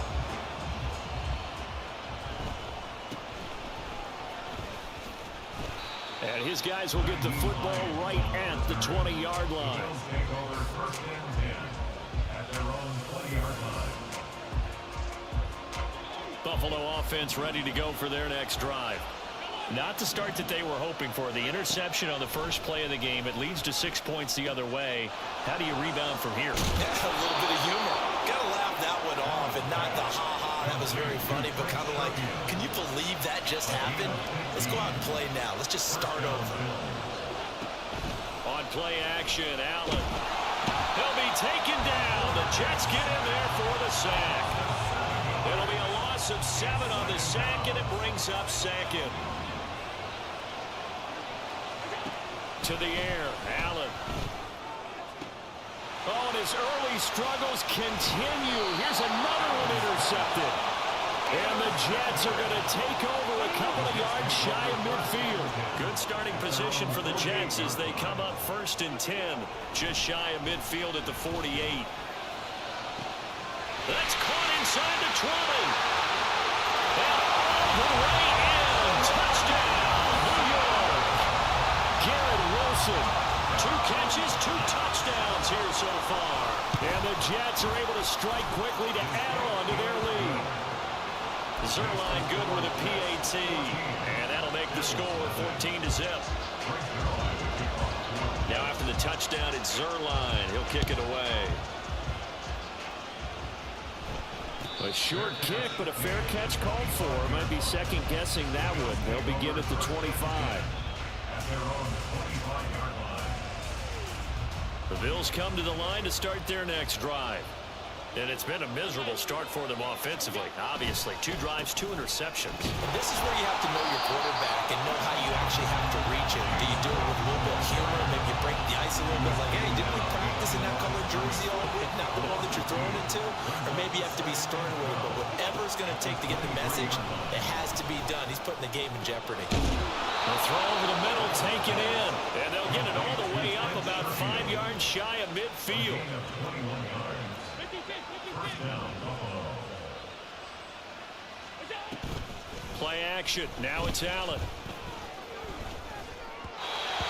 And his guys will get the football right at the 20-yard line. Take over first and 10 at their own 20-yard line. Buffalo offense ready to go for their next drive. Not the start that they were hoping for. The interception on the first play of the game. It leads to 6 points the other way. How do you rebound from here? Yeah, a little bit of humor. Gotta laugh that one off and not the ha-ha. That was very funny, but kind of like, can you believe that just happened? Let's go out and play now. Let's just start over. On play action, Allen. He'll be taken down. The Jets get in there for the sack. It'll be a loss of 7 on the sack, and it brings up 2nd. To the air, Allen. Oh, and his early struggles continue. Here's another one intercepted. And the Jets are going to take over a couple of yards shy of midfield. Good starting position for the Jets as they come up 1st and 10, just shy of midfield at the 48. That's caught inside the 20. And all the way in. Touchdown, New York. Garrett Wilson. 2 catches, 2 touchdowns here so far. And the Jets are able to strike quickly to add on to their lead. Zerline good with a PAT. And that'll make the score 14-0. Now after the touchdown, it's Zerline. He'll kick it away. A short kick, but a fair catch called for. Might be second-guessing that one. They'll begin at the 25. At their own 25-yard line. The Bills come to the line to start their next drive. And it's been a miserable start for them offensively. Obviously, 2 drives, 2 interceptions. This is where you have to know your quarterback and know how you actually have to reach him. Do you do it with a little bit of humor? Maybe you break the ice a little bit like, hey, didn't we practice in that color jersey all week? Not the one that you're throwing it to? Or maybe you have to be stern with him. But whatever it's going to take to get the message, it has to be done. He's putting the game in jeopardy. The throw over the middle, taken in. And they'll get it all the way up about 5 yards shy of midfield. Play action. Now it's Allen.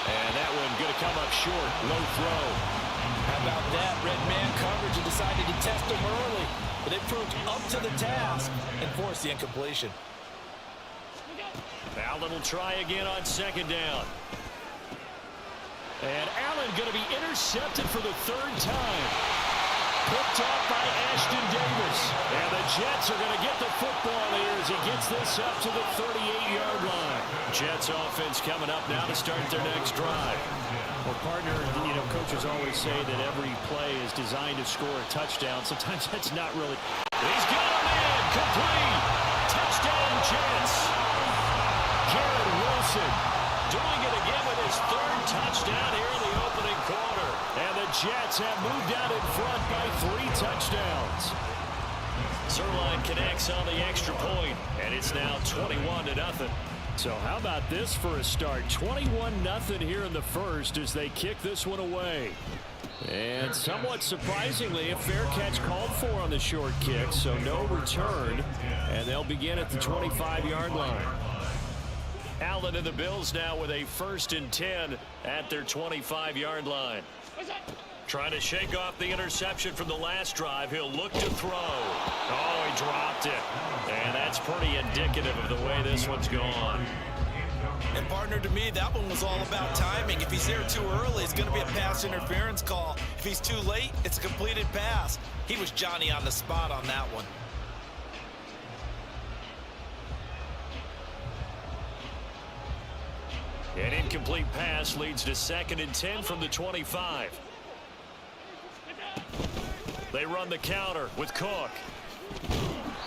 And that one going to come up short. Low throw. How about that? Red man coverage and decided to test him early. But they proved up to the task and forced the incompletion. Allen will try again on 2nd down. And Allen going to be intercepted for the third time. Picked off by Ashton Davis. And the Jets are going to get the football here as he gets this up to the 38-yard line. Jets offense coming up now to start their next drive. Well, partner, coaches always say that every play is designed to score a touchdown. Sometimes that's not really. He's got a man. Complete. Touchdown, Jets. Jared Wilson doing it again with his third touchdown here in the opening quarter. And the Jets have moved out in front by 3 touchdowns. Zerline connects on the extra point, and it's now 21-0. So how about this for a start? 21-0 here in the first as they kick this one away. And somewhat surprisingly, a fair catch called for on the short kick, so no return. And they'll begin at the 25-yard line. Allen and the Bills now with a 1st and 10 at their 25-yard line. Trying to shake off the interception from the last drive. He'll look to throw. Oh, he dropped it. And that's pretty indicative of the way this one's gone. And partner, to me, that one was all about timing. If he's there too early, it's going to be a pass interference call. If he's too late, it's a completed pass. He was Johnny on the spot on that one. An incomplete pass leads to 2nd and 10 from the 25. They run the counter with Cook.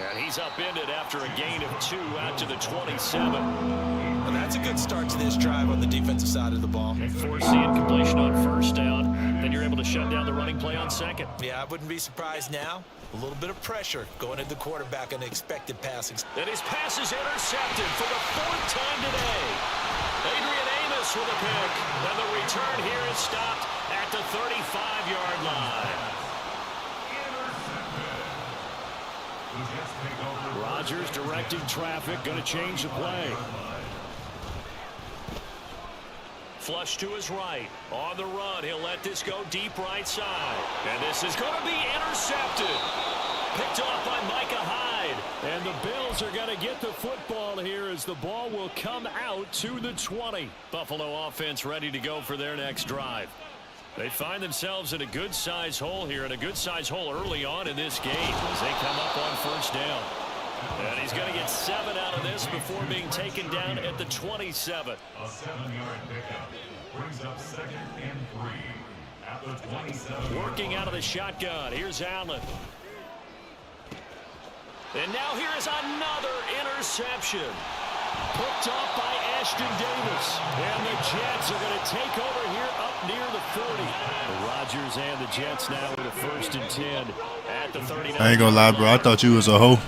And he's upended after a gain of 2 out to the 27. And that's a good start to this drive on the defensive side of the ball. And force the incompletion on 1st down. Then you're able to shut down the running play on 2nd. Yeah, I wouldn't be surprised now. A little bit of pressure going at the quarterback on the expected passing. And his pass is intercepted for the 4th time today. Adrian Amos with a pick. And the return here is stopped at the 35-yard line. Rodgers directing traffic, going to change the play. Flush to his right. On the run, he'll let this go deep right side. And this is going to be intercepted. Picked off by Micah Hyde. And the Bills are going to get the football here as the ball will come out to the 20. Buffalo offense ready to go for their next drive. They find themselves in a good-size hole here, and a good-size hole early on in this game as they come up on 1st down. And he's going to get 7 out of this before being taken down at the 27. A 7-yard pickup brings up 2nd and 3 at the 27. Working out of the shotgun. Here's Allen. And now here is another interception. Picked off by Ashton Davis. And the Jets are going to take over here up near the 40. The Rodgers and the Jets now with a 1st and 10 at the 39. I ain't gonna lie, bro. I thought you was a hoe.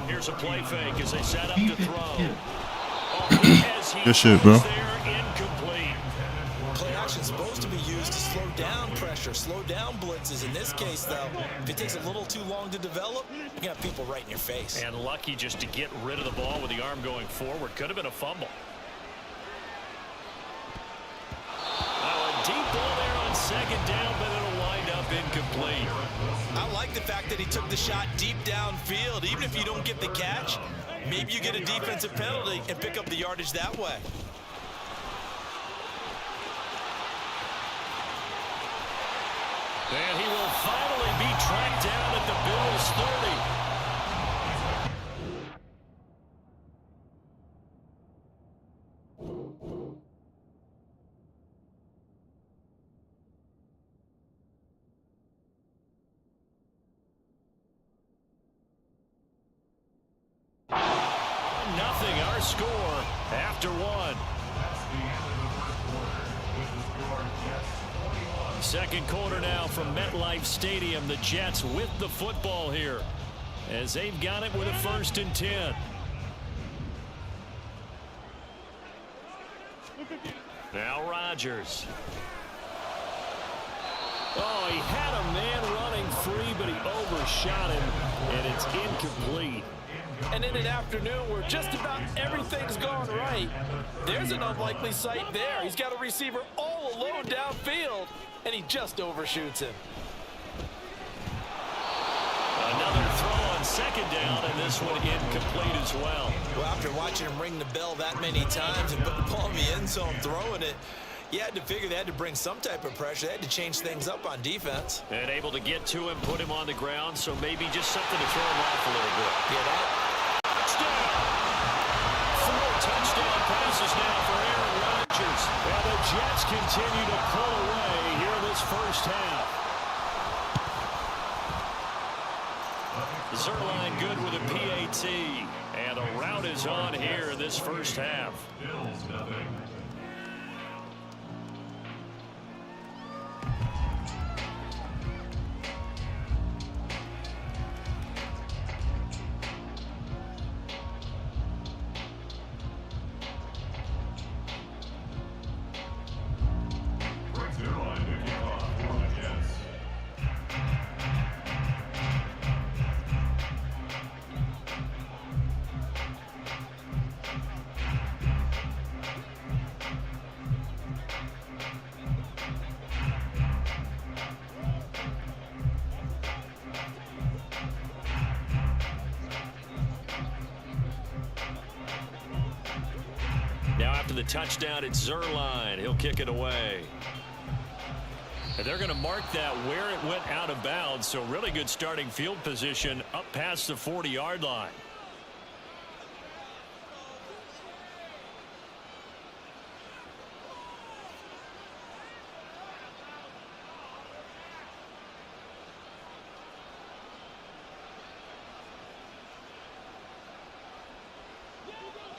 Here's a play fake as they set up to throw. Oh, good shit, bro. Incomplete. Play action is supposed to be used to slow down pressure, slow down blitzes. In this case, though, if it takes a little too long to develop, you got people right in your face. And lucky just to get rid of the ball with the arm going forward. Could have been a fumble. Now a deep ball there on 2nd down, but it'll wind up incomplete. I like the fact that he took the shot deep downfield. Even if you don't get the catch, maybe you get a defensive penalty and pick up the yardage that way. And he will finally be tracked down at the Bills' 30. Nothing, our score after 1. Second quarter now from MetLife Stadium. The Jets with the football here as they've got it with a 1st and 10. Now Rodgers. Oh, he had a man running free, but he overshot him, and it's incomplete. And in an afternoon where just about everything's gone right, there's an unlikely sight there. He's got a receiver all alone downfield, and he just overshoots him. Another throw on 2nd down, and this one incomplete as well. Well, after watching him ring the bell that many times and put the ball in the end zone throwing it, You had to figure they had to bring some type of pressure. They had to change things up on defense. And able to get to him, put him on the ground, so maybe just something to throw him off a little bit. Yeah, that. Touchdown! 4 touchdown passes now for Aaron Rodgers. And the Jets continue to pull away here in this first half. Zerline good with a PAT. And the route is on here in this first half. Bills nothing. Brings their line to kick off for the Jets. Now after the touchdown, it's Zerline. He'll kick it away. And they're going to mark that where it went out of bounds. So really good starting field position up past the 40-yard line.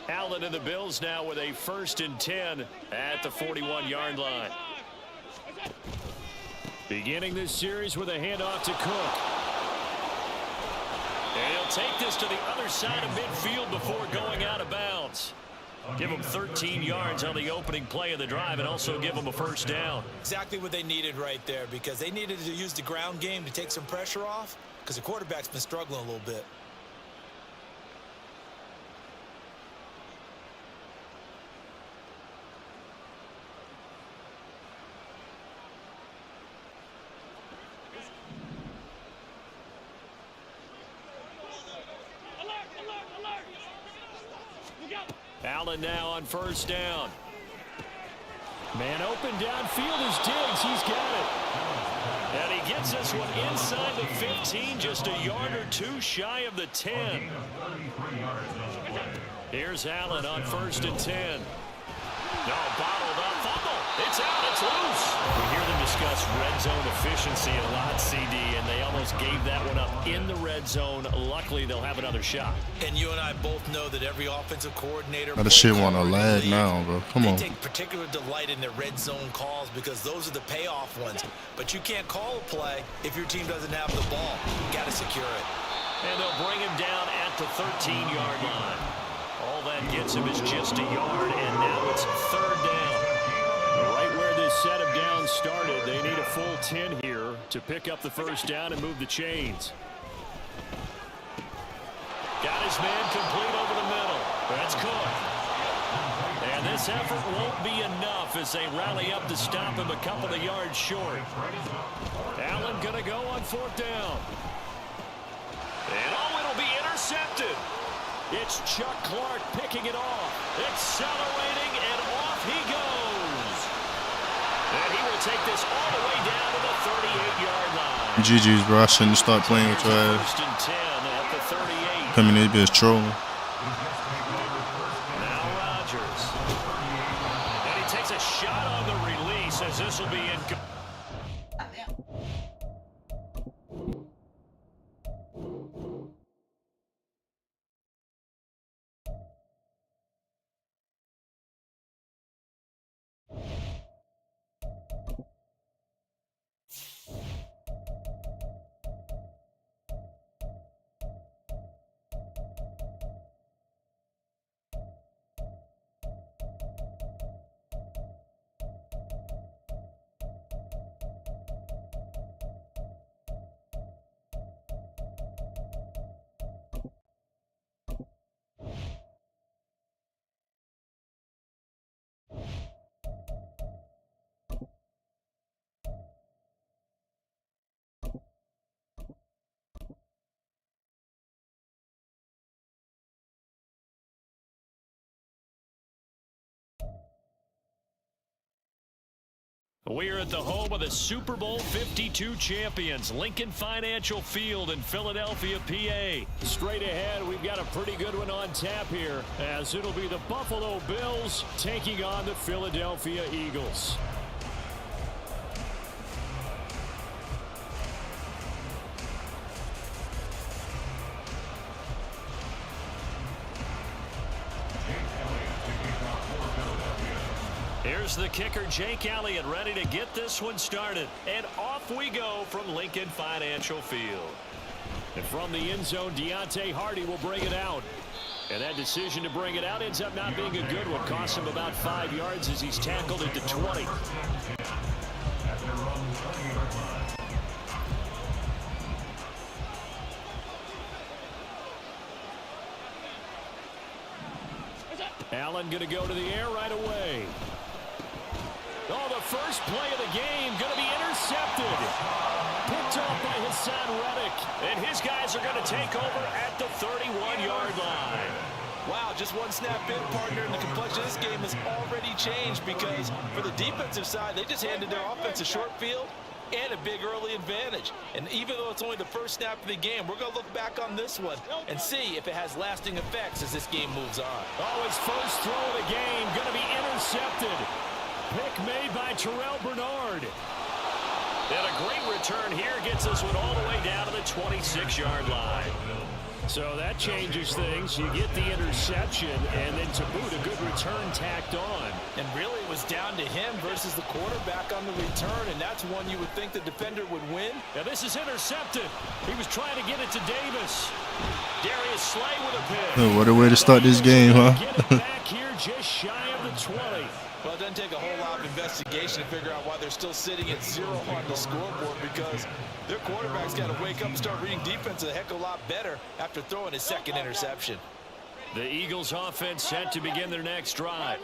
Allen and the Bills now with a 1st and 10 at the 41-yard line. Beginning this series with a handoff to Cook. And he'll take this to the other side of midfield before going out of bounds. Give them 13 yards on the opening play of the drive and also give them a 1st down. Exactly what they needed right there, because they needed to use the ground game to take some pressure off, because the quarterback's been struggling a little bit. Allen now on 1st down. Man open downfield is Diggs. He's got it. And he gets this one inside the 15, just a yard or 2 shy of the 10. Here's Allen on 1st and 10. No, bottled up, fumble. It's out, it's loose. We hear them discuss red zone efficiency a lot, CD, and they almost gave that one up in the red zone. Luckily, they'll have another shot. And you and I both know that every offensive coordinator... That shit want to lag now, bro. Come on. They take particular delight in their red zone calls because those are the payoff ones. But you can't call a play if your team doesn't have the ball. You got to secure it. And they'll bring him down at the 13-yard line. All that gets him is just a yard, and now it's 3rd down. Right where this set of downs started, they need a full 10 here to pick up the 1st down and move the chains. Got his man complete over the middle. That's Cook. And this effort won't be enough as they rally up to stop him a couple of yards short. Allen going to go on 4th down. And it'll be intercepted. It's Chuck Clark picking it off. Accelerating, and off he goes. And he will take this all the way down to the 38-yard line. GG's, bro. I shouldn't start playing with your ass. 1st and 10 at the 38. Coming in, this bitch trolling. Now Rodgers. And he takes a shot on the release as this will be incomplete. We're at the home of the Super Bowl 52 champions, Lincoln Financial Field in Philadelphia, PA. Straight ahead, we've got a pretty good one on tap here, as it'll be the Buffalo Bills taking on the Philadelphia Eagles. Here's the kicker, Jake Elliott, ready to get this one started. And off we go from Lincoln Financial Field. And from the end zone, Deontay Hardy will bring it out. And that decision to bring it out ends up not being a good one. Costs him about 5 yards as he's tackled at the 20. Allen going to go to the air right away. Oh, the first play of the game going to be intercepted. Picked off by Hassan Reddick. And his guys are going to take over at the 31-yard line. Wow, just one snap in, partner, and the complexion of this game has already changed because for the defensive side, they just handed their offense a short field and a big early advantage. And even though it's only the first snap of the game, we're going to look back on this one and see if it has lasting effects as this game moves on. Oh, his first throw of the game going to be intercepted. Pick made by Terrell Bernard. And a great return here gets us one all the way down to the 26-yard line. So that changes things. You get the interception, and then to boot, a good return tacked on. And really it was down to him versus the quarterback on the return, and that's one you would think the defender would win. Now this is intercepted. He was trying to get it to Davis. Darius Slay with a pick. What a way to start this game, huh? Get it back here just shy of the 20. Well, it doesn't take a whole lot of investigation to figure out why they're still sitting at 0 on the scoreboard, because their quarterback's got to wake up and start reading defense a heck of a lot better after throwing his second interception. The Eagles offense set to begin their next drive.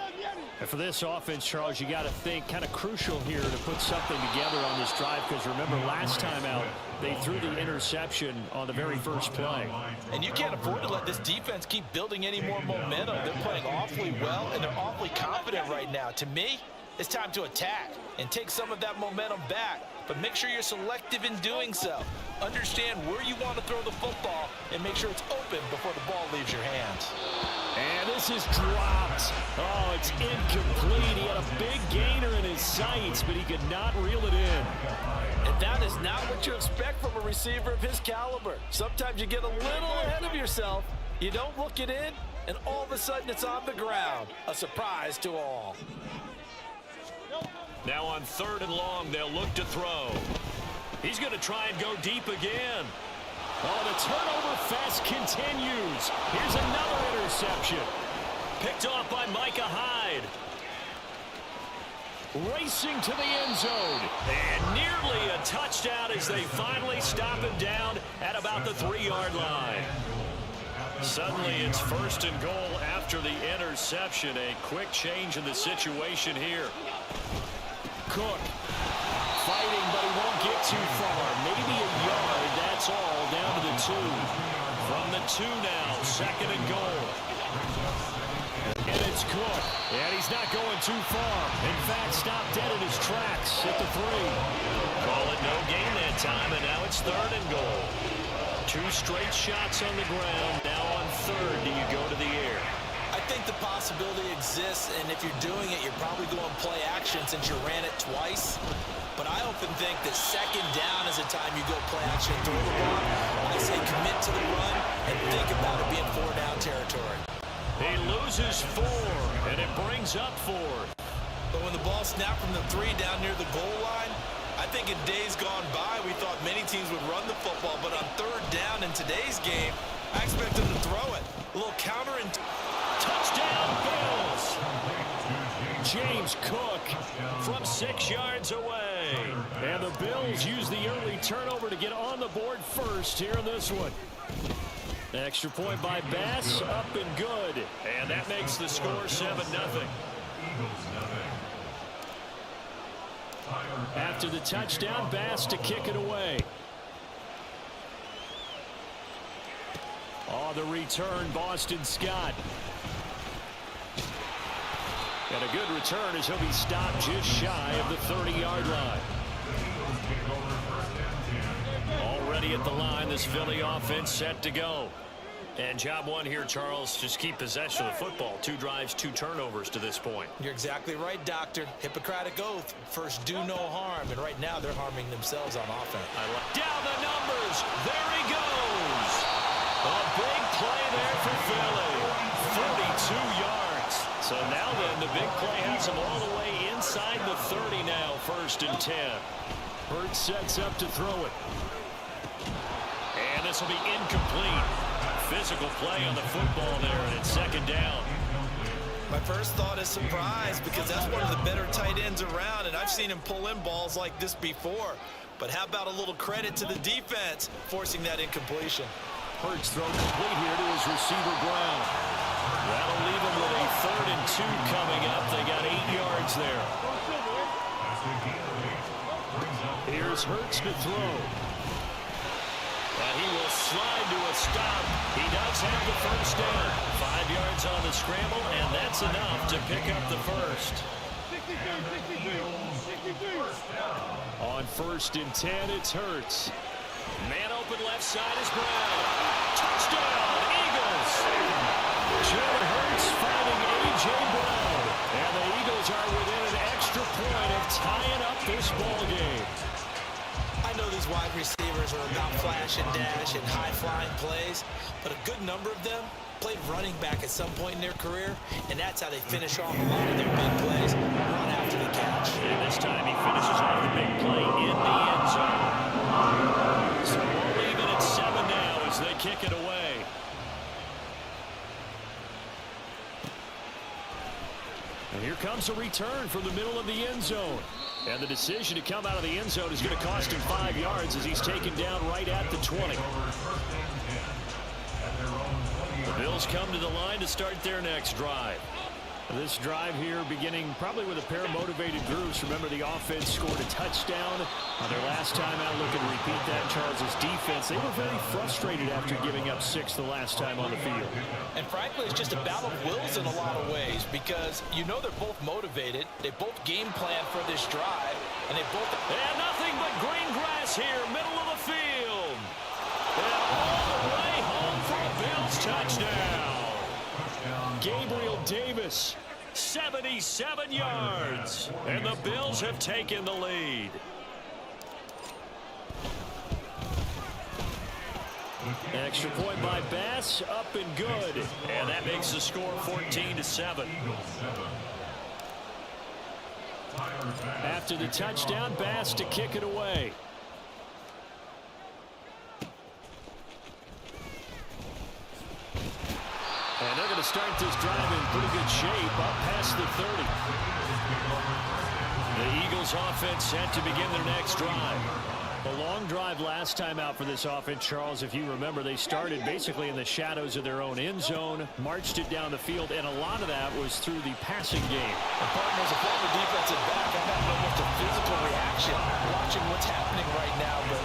And for this offense, Charles, you got to think kind of crucial here to put something together on this drive, because remember last time out they threw the interception on the very first play. And you can't afford to let this defense keep building any more momentum. They're playing awfully well and they're awfully confident right now. To me, it's time to attack and take some of that momentum back, but make sure you're selective in doing so. Understand where you want to throw the football and make sure it's open before the ball leaves your hands. And this is dropped. Oh, it's incomplete. He had a big gainer in his sights, but he could not reel it in. And that is not what you expect from a receiver of his caliber. Sometimes you get a little ahead of yourself. You don't look it in, and all of a sudden it's on the ground. A surprise to all. Now on 3rd and long, they'll look to throw. He's going to try and go deep again. Oh, the turnover fest continues. Here's another interception. Picked off by Micah Hyde. Racing to the end zone. And nearly a touchdown as they finally stop him down at about the 3-yard line. Suddenly it's 1st and goal after the interception. A quick change in the situation here. Cook fighting, but he won't get too far. Maybe a yard, that's all, down to the 2. From the 2 now, 2nd and goal. And it's Cook, and he's not going too far. In fact, stopped dead in his tracks at the 3. Call it no gain that time, and now it's 3rd and goal. 2 straight shots on the ground. Now on 3rd, do you go to the air? I think the possibility exists, and if you're doing it, you're probably going play action since you ran it twice. But I often think that 2nd down is the time you go play action and throw the ball. I say commit to the run and think about it being 4-down territory. He loses 4, and it brings up 4. But when the ball snapped from the 3 down near the goal line, I think in days gone by, we thought many teams would run the football, but on 3rd down in today's game, I expect them to throw it. A little counter and touchdown Bills. James Cook from 6 yards away. And the Bills use the early turnover to get on the board first here in this one. Extra point by Bass, up and good. And that makes the score 7-0. After the touchdown, Bass to kick it away. Oh, the return, Boston Scott. And a good return as he'll be stopped just shy of the 30-yard line. Already at the line, this Philly offense set to go. And job one here, Charles, just keep possession of the football. 2 drives, 2 turnovers to this point. You're exactly right, Doctor. Hippocratic oath. First, do no harm. And right now, they're harming themselves on offense. Down the numbers. There he goes. A big play there for Philly. 32 yards. So now then, the big play has him all the way inside the 30 now. 1st and 10. Hurts sets up to throw it. And this will be incomplete. Physical play on the football there, and it's 2nd down. My first thought is surprise, because that's one of the better tight ends around, and I've seen him pull in balls like this before. But how about a little credit to the defense forcing that incompletion? Hurts throw complete here to his receiver Brown. That'll leave him with a 3rd and 2 coming up. They got 8 yards there. Here's Hurts to throw. And he will slide to a stop. He does have the 1st down. 5 yards on the scramble, and that's enough to pick up the 1st. On 1st and 10, it's Hurts. Man open left side is Brown. Touchdown, Eagles! Jalen Hurts finding A.J. Brown. And the Eagles are within an extra point of tying up this ball game. I know these wide receivers are about flash and dash and high-flying plays, but a good number of them played running back at some point in their career, and that's how they finish off a lot of their big plays, run after the catch. And this time he finishes off the big play in the end zone. So we'll leave it at 7 now as they kick it away. And here comes a return from the middle of the end zone. And the decision to come out of the end zone is going to cost him 5 yards as he's taken down right at the 20. The Bills come to the line to start their next drive. This drive here beginning probably with a pair of motivated groups. Remember, the offense scored a touchdown on their last time out. Looking to repeat that. Charles's defense, they were very frustrated after giving up 6 the last time on the field. And frankly, it's just a battle of wills in a lot of ways, because you know they're both motivated. They both game plan for this drive, and they both... And nothing but green grass here, middle of the field. And all the way home for a Bills touchdown. Gabriel Davis, 77 yards. And the Bills have taken the lead. Extra point by Bass, up and good. And that makes the score 14-7. After the touchdown, Bass to kick it away. And they're going to start this drive in pretty good shape, up past the 30. The Eagles offense set to begin their next drive. A long drive last time out for this offense, Charles. If you remember, they started basically in the shadows of their own end zone, marched it down the field, and a lot of that was through the passing game. And partners, a former defensive back, I'm having almost a physical reaction watching what's happening right now, but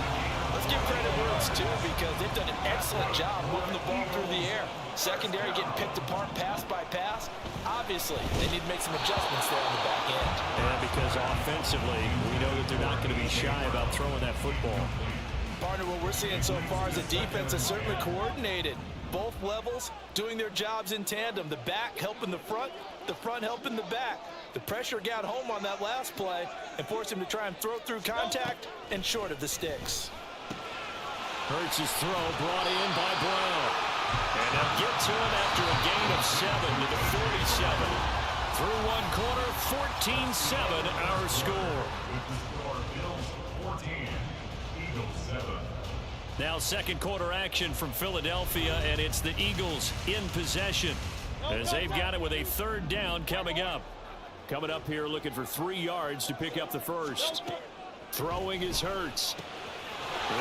let's give credit where it's due, because they've done an excellent job moving the ball through the air. Secondary getting picked apart pass by pass. Obviously, they need to make some adjustments there on the back end. And because offensively, we know that they're not going to be shy about throwing that football. Partner, what we're seeing so far is a defense that's certainly coordinated. Both levels doing their jobs in tandem. The back helping the front helping the back. The pressure got home on that last play and forced him to try and throw through contact and short of the sticks. Hurts' throw brought in by Brown. And they'll get to him after a gain of 7 to the 47. Through one quarter, 14-7 our score. Now second quarter action from Philadelphia, and it's the Eagles in possession as they've got it with a 3rd down coming up. Coming up here looking for 3 yards to pick up the first. Throwing is Hurts.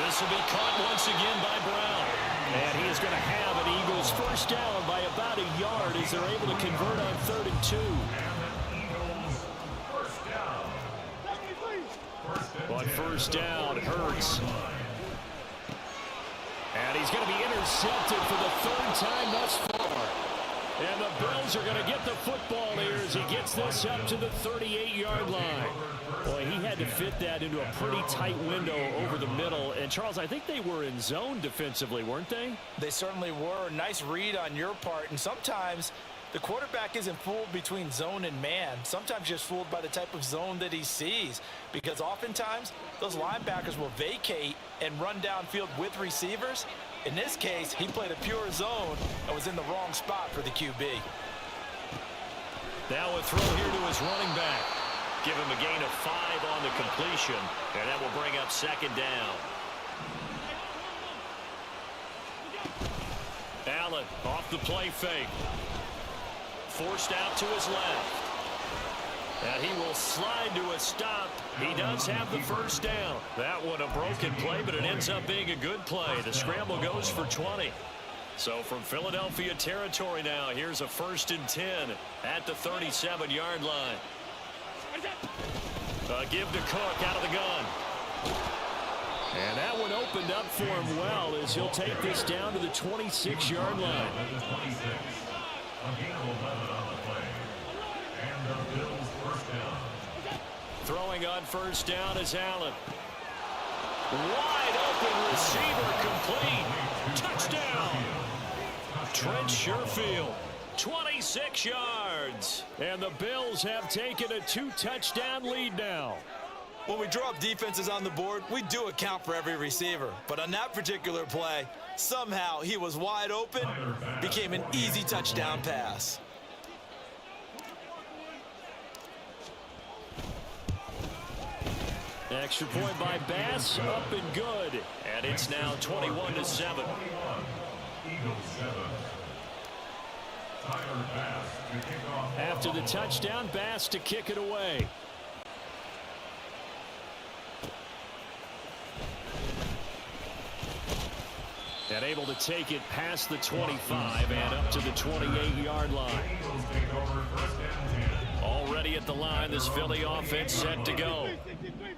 This will be caught once again by Brown. And he is going to have an Eagles 1st down by about a yard as they're able to convert on 3rd and 2. On 1st down, Hurts. And he's going to be intercepted for the 3rd time thus far. And the Bills are going to get the football here as he gets this up to the 38-yard line. Boy, he had to fit that into a pretty tight window over the middle. And, Charles, I think they were in zone defensively, weren't they? They certainly were. Nice read on your part. And sometimes the quarterback isn't fooled between zone and man. Sometimes just fooled by the type of zone that he sees. Because oftentimes, those linebackers will vacate and run downfield with receivers. In this case, he played a pure zone and was in the wrong spot for the QB. Now a throw here to his running back. Give him a gain of 5 on the completion, and that will bring up second down. Allen off the play fake. Forced out to his left. And he will slide to a stop. He does have the first down. That one a broken play, but it ends up being a good play. The scramble goes for 20. So from Philadelphia territory now, here's a 1st and 10 at the 37-yard line. Give to Cook out of the gun. And that one opened up for him well as he'll take this down to the 26-yard line. Throwing on first down is Allen. Wide open receiver complete. Touchdown. Trent Sherfield. 26 yards. And the Bills have taken a 2-touchdown lead now. When we draw up defenses on the board, we do account for every receiver. But on that particular play, somehow he was wide open, became an easy touchdown pass. Extra point by Bass, up and good. And it's now 21-7. After the touchdown, Bass to kick it away. And able to take it past the 25 and up to the 28-yard line. Already at the line, this Philly offense set to go.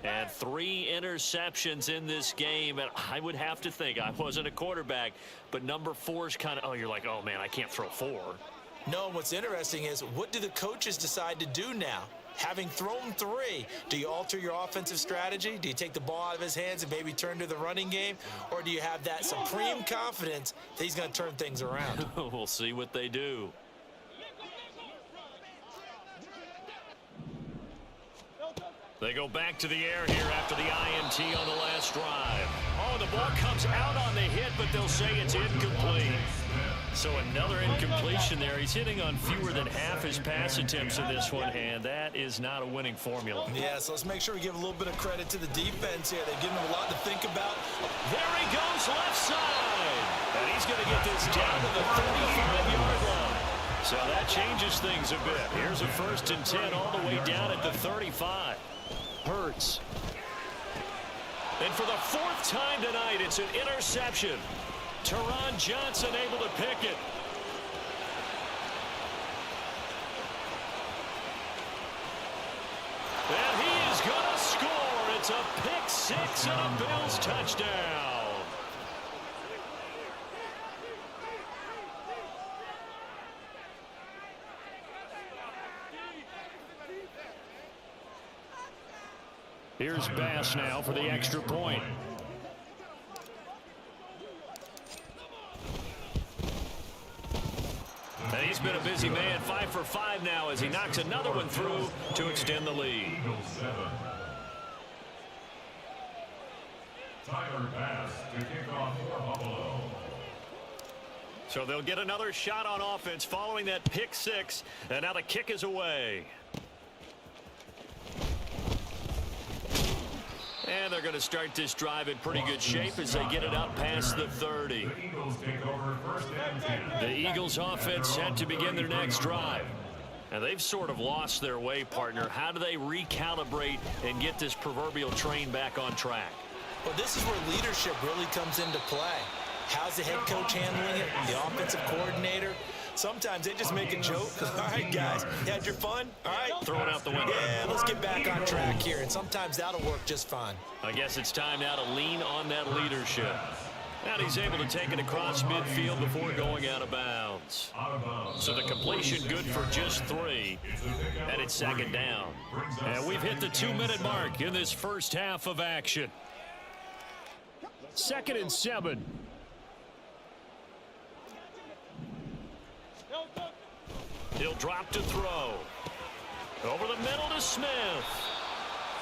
And 3 interceptions in this game. And I would have to think, I wasn't a quarterback, but number 4 is kind of, oh, you're like, oh, man, I can't throw 4. No, and what's interesting is, what do the coaches decide to do now? Having thrown 3, do you alter your offensive strategy? Do you take the ball out of his hands and maybe turn to the running game? Or do you have that supreme confidence that he's going to turn things around? We'll see what they do. They go back to the air here after the INT on the last drive. Oh, the ball comes out on the hit, but they'll say it's incomplete. So another incompletion there. He's hitting on fewer than half his pass attempts in this one, and that is not a winning formula. Yeah, so let's make sure we give a little bit of credit to the defense here. They've given him a lot to think about. There he goes, left side. And he's going to get this down to the 35-yard line. So that changes things a bit. Here's a 1st and 10 all the way down at the 35. Hurts. And for the 4th time tonight, it's an interception. Teron Johnson able to pick it. And he is going to score. It's a pick 6 and a Bills touchdown. Here's Bass now for the extra point. And he's been a busy man, 5 for 5 now as he knocks another one through to extend the lead. Tyler Bass to kick off for Buffalo. So they'll get another shot on offense following that pick 6, and now the kick is away. And they're going to start this drive in pretty good shape as they get it up past the 30. The Eagles take over 1st and 10. The Eagles offense set to begin their next drive. And they've sort of lost their way, partner. How do they recalibrate and get this proverbial train back on track? Well, this is where leadership really comes into play. How's the head coach handling it? The offensive coordinator? Sometimes they just make a joke. All right, guys, you had your fun? All right. Throw it out the window. Yeah, let's get back on track here. And sometimes that'll work just fine. I guess it's time now to lean on that leadership. And he's able to take it across midfield before going out of bounds. So the completion good for just 3. And it's second down. And we've hit the 2-minute mark in this first half of action. 2nd and 7. He'll drop to throw. Over the middle to Smith.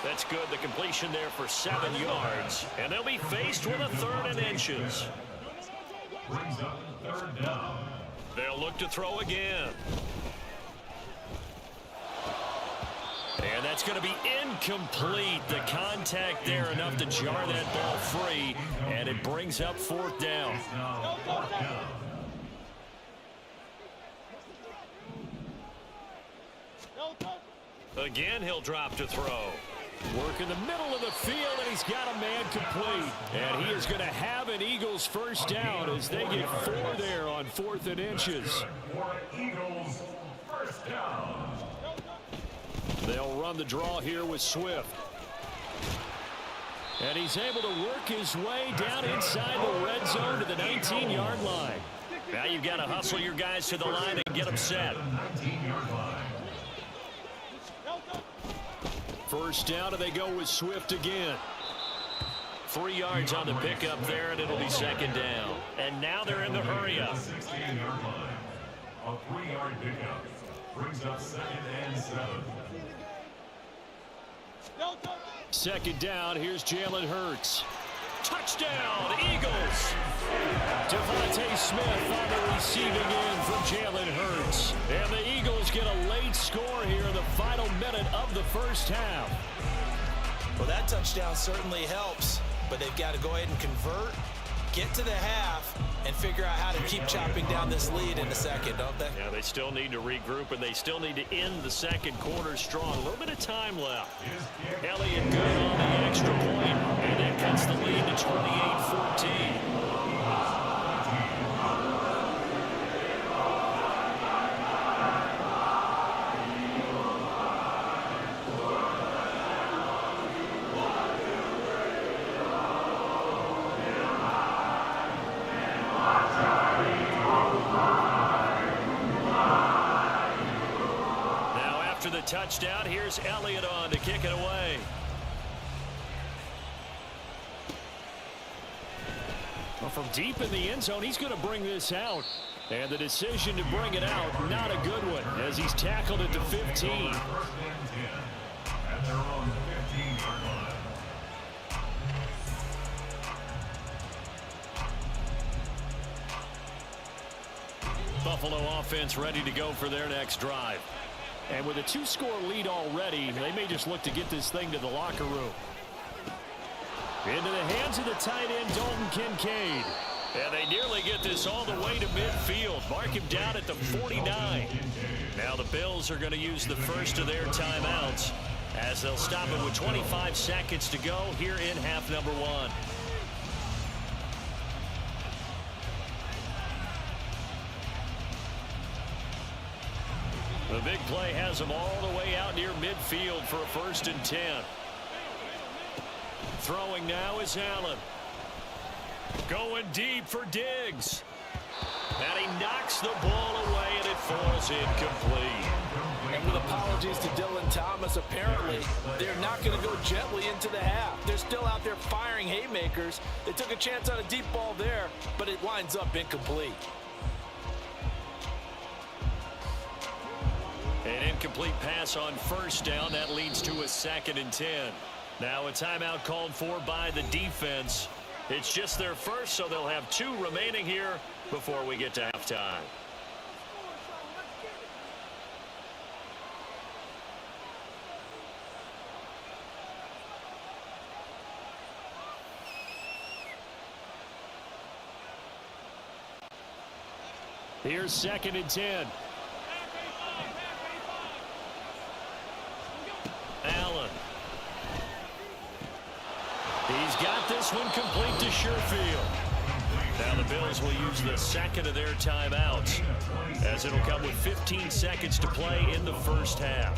That's good. The completion there for 7 yards. And they'll be faced with a 3rd and inches. Brings up 3rd down. They'll look to throw again. And that's going to be incomplete. The contact there enough to jar that ball free. And it brings up 4th down. Again, he'll drop to throw. Work in the middle of the field, and he's got a man complete. And he is going to have an Eagles first down as they get 4 there on 4th and inches. Eagles first down. They'll run the draw here with Swift. And he's able to work his way down inside the red zone to the 19-yard line. Now you've got to hustle your guys to the line and get them set. 19-yard line. First down, and they go with Swift again. 3 yards on the pickup there, and it'll be second down. And now they're in the hurry-up. 16-yard line. A 3-yard pickup. Brings up 2nd and 7. Second down, here's Jalen Hurts. Touchdown, Eagles! Devontae Smith on the receiving end from Jalen Hurts. And the Eagles get a late score here in the final minute of the first half. Well, that touchdown certainly helps, but they've got to go ahead and convert, get to the half, and figure out how to keep chopping down this lead in the second, don't they? Yeah, they still need to regroup, and they still need to end the second quarter strong. A little bit of time left. Elliott good on the extra point, and that cuts the lead to 28-14. Touchdown. Here's Elliott on to kick it away. Well, from deep in the end zone, he's going to bring this out. And the decision to bring it out, not a good one, as he's tackled at the 15. At their own 15-yard line. Buffalo offense ready to go for their next drive. And with a 2-score lead already, they may just look to get this thing to the locker room. Into the hands of the tight end, Dalton Kincaid. And they nearly get this all the way to midfield. Mark him down at the 49. Now the Bills are going to use the first of their timeouts as they'll stop it with 25 seconds to go here in half number 1. The big play has them all the way out near midfield for a 1st and 10. Throwing now is Allen. Going deep for Diggs. And he knocks the ball away, and it falls incomplete. And with apologies to Dylan Thomas, apparently they're not going to go gently into the half. They're still out there firing haymakers. They took a chance on a deep ball there, but it winds up incomplete. An incomplete pass on 1st down. That leads to a 2nd and 10. Now a timeout called for by the defense. It's just their first, so they'll have 2 remaining here before we get to halftime. Here's 2nd and 10. Allen. He's got this one complete to Sherfield. Now the Bills will use the 2nd of their timeouts as it'll come with 15 seconds to play in the first half.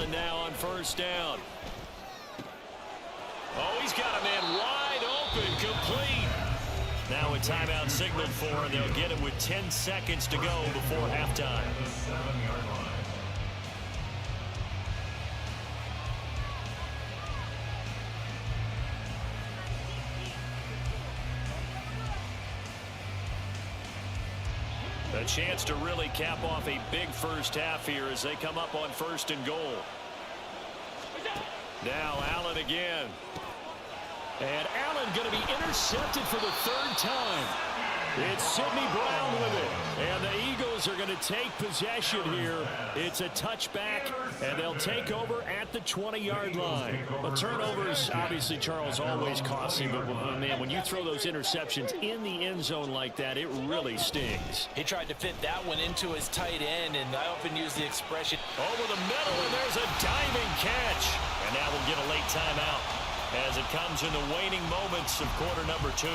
Allen now on first down. Oh, he's got a man wide open, complete. Now a timeout signaled for, and they'll get it with 10 seconds to go before halftime. A chance to really cap off a big first half here as they come up on first and goal. Now Allen again. And Allen going to be intercepted for the third time. It's Sidney Brown with it. And the Eagles are going to take possession here. It's a touchback, and they'll take over at the 20-yard line. But turnovers, obviously, Charles, always costly. But, man, when you throw those interceptions in the end zone like that, it really stings. He tried to fit that one into his tight end, and I often use the expression. Over the middle, and there's a diving catch. And now we'll get a late timeout as it comes in the waning moments of quarter number 2.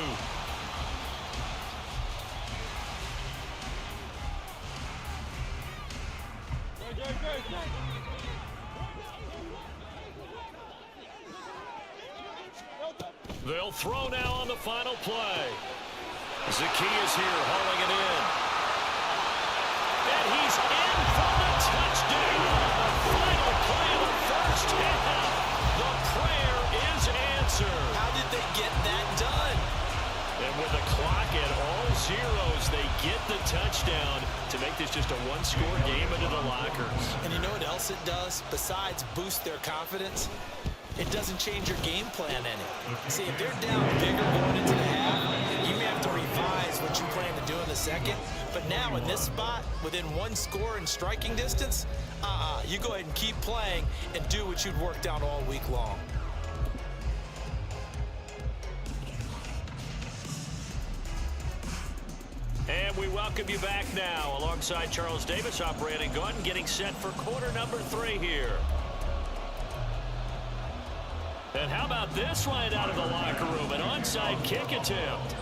They'll throw now on the final play. Zacchaeus here hauling it in. And he's in for the touchdown. The final play of the first half. The prayer is answered. How did they get that done? And with the clock at all zeros, they get the touchdown to make this just a one-score game into the lockers. And you know what else it does? Besides boost their confidence, it doesn't change your game plan any. See, if they're down bigger going into the half, you may have to revise what you plan to do in the second. But now in this spot, within one score in striking distance, you go ahead and keep playing and do what you'd worked out all week long. And we welcome you back now alongside Charles Davis, operating gun, getting set for quarter number 3 here. And how about this right out of the locker room? An onside kick attempt.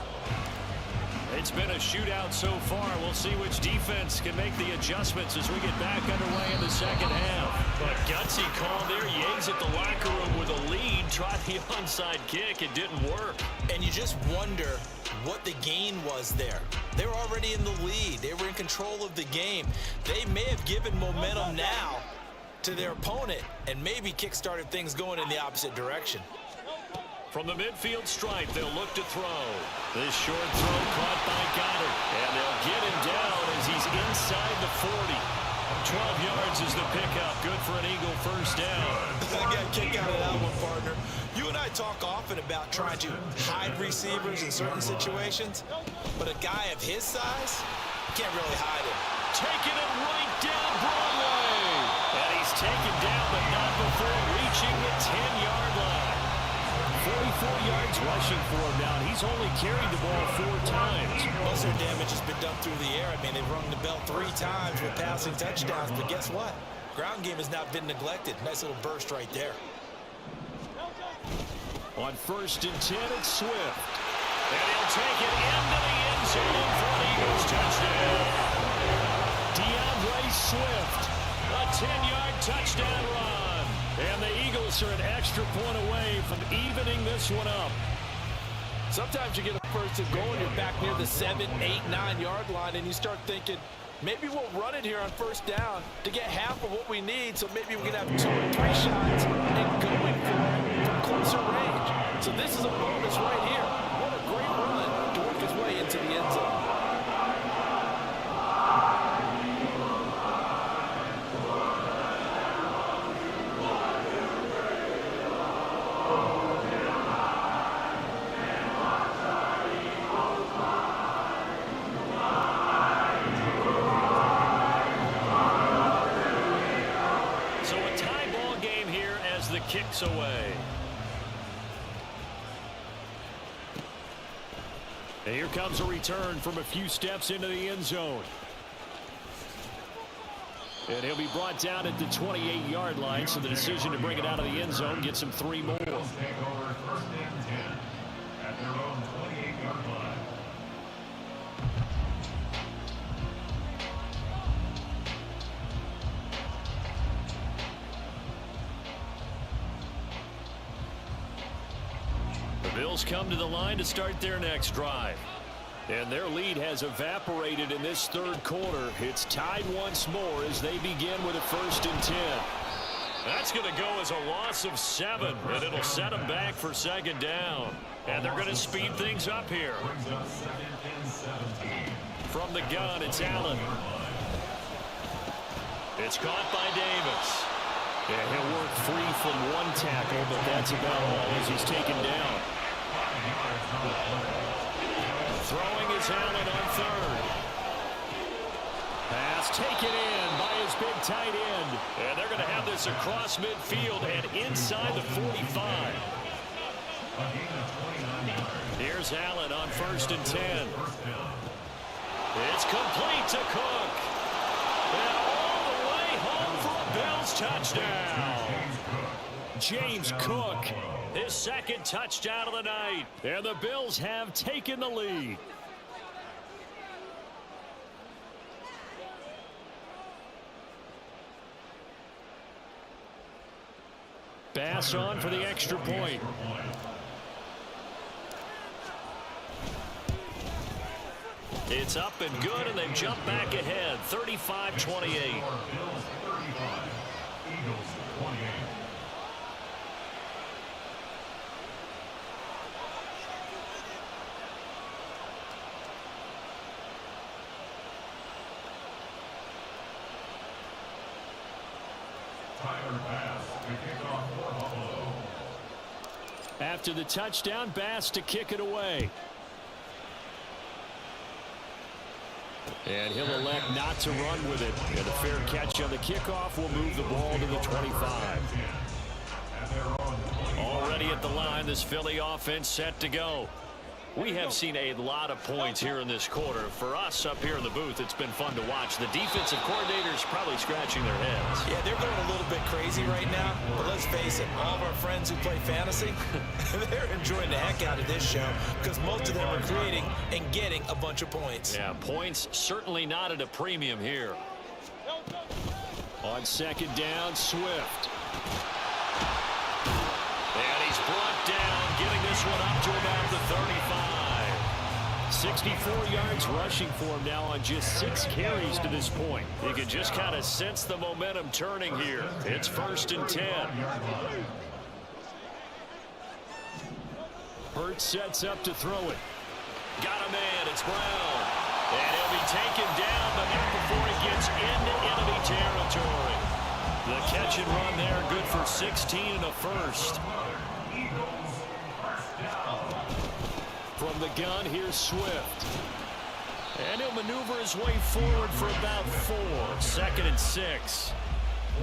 It's been a shootout so far. We'll see which defense can make the adjustments as we get back underway in the second half. But gutsy call there. Yates at the locker room with a lead. Tried the onside kick. It didn't work. And you just wonder what the gain was there. They were already in the lead. They were in control of the game. They may have given momentum now to their opponent and maybe kick-started things going in the opposite direction. From the midfield stripe, they'll look to throw. This short throw caught by Goddard. And they'll get him down as he's inside the 40. 12 yards is the pickup. Good for an Eagle first down. I got a kick out of that one, partner. You and I talk often about trying to hide receivers in certain situations, but a guy of his size can't really hide him. Taking it right down Broadway. And he's taken down, but not before reaching the 10-yard line. 44 yards rushing for him now. He's only carried the ball 4 times. Most of their damage has been done through the air. I mean, they've rung the bell 3 times with passing touchdowns, but guess what? Ground game has not been neglected. Nice little burst right there. On first and 10, it's Swift. And he'll take it into the end zone for an Eagles touchdown. DeAndre Swift, a 10-yard touchdown run. And the Eagles are an extra point away from evening this one up. Sometimes you get a first and goal and you're back near the 7, 8, 9-yard line, and you start thinking, maybe we'll run it here on first down to get half of what we need, so maybe we can have 2 or 3 shots and going for it from closer range. So this is a bonus right here. What a great run to work his way into the end zone. Kicks away. And here comes a return from a few steps into the end zone. And he'll be brought down at the 28-yard line, so the decision to bring it out of the end zone gets him 3 more. Take over first and 10 at their own 28-yard line. Bills come to the line to start their next drive. And their lead has evaporated in this third quarter. It's tied once more as they begin with a 1st and 10. That's going to go as a loss of 7, and it'll set them back for 2nd down. And they're going to speed things up here. From the gun, it's Allen. It's caught by Davis. Yeah, he'll work free from one tackle, but that's about all as he's taken down. Throwing is Allen on 3rd. Pass taken in by his big tight end. And they're going to have this across midfield and inside the 45. Here's Allen on 1st and 10. It's complete to Cook. And all the way home for a Bills touchdown. James Cook, his 2nd touchdown of the night. And the Bills have taken the lead. Bass on for the extra point. It's up and good, and they've jumped back ahead, 35-28. After the touchdown, Bass to kick it away. And he'll elect not to run with it. And a fair catch on the kickoff will move the ball to the 25. Already at the line, this Philly offense set to go. We have seen a lot of points here in this quarter. For us up here in the booth, it's been fun to watch. The defensive coordinators probably scratching their heads. Yeah, they're going a little bit crazy right now. But let's face it, all of our friends who play fantasy, they're enjoying the heck out of this show because most of them are creating and getting a bunch of points. Yeah, points certainly not at a premium here. On 2nd down, Swift. And he's brought down, getting this one up to about the 35. 64 yards rushing for him now on just 6 carries to this point. You can just kind of sense the momentum turning here. It's 1st and 10. Hurts sets up to throw it. Got a man, it's Brown. And he'll be taken down, but not before he gets into enemy territory. The catch and run there, good for 16 and a 1st. From the gun, here's Swift. And he'll maneuver his way forward for about 4. 2nd and 6.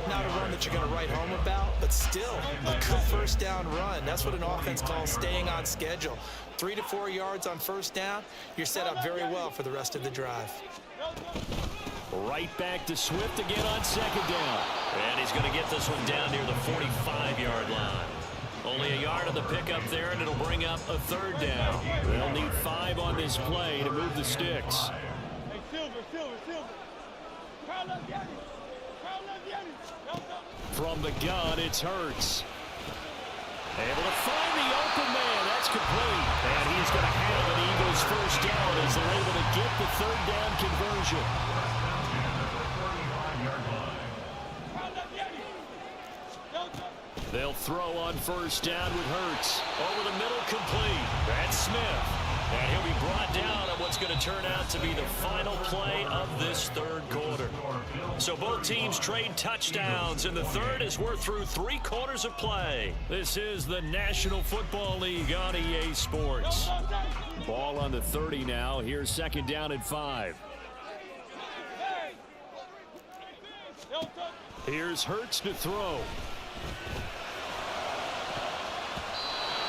Not a run that you're going to write home about, but still a good 1st down run. That's what an offense calls staying on schedule. 3 to 4 yards on 1st down, you're set up very well for the rest of the drive. Right back to Swift again on 2nd down. And he's going to get this one down near the 45-yard line. Only a yard on the pickup there, and it'll bring up a 3rd down. They'll need 5 on this play to move the sticks. Hey, Silver. From the gun, it's Hurts. Able to find the open man. That's complete. And he's going to have an Eagles 1st down as they're able to get the 3rd down conversion. They'll throw on 1st down with Hurts. Over the middle, complete. That's Smith. And he'll be brought down on what's going to turn out to be the final play of this 3rd quarter. So both teams trade touchdowns, and the 3rd as we're through 3 quarters of play. This is the National Football League on EA Sports. Ball on the 30 now. Here's 2nd down and 5. Here's Hurts to throw.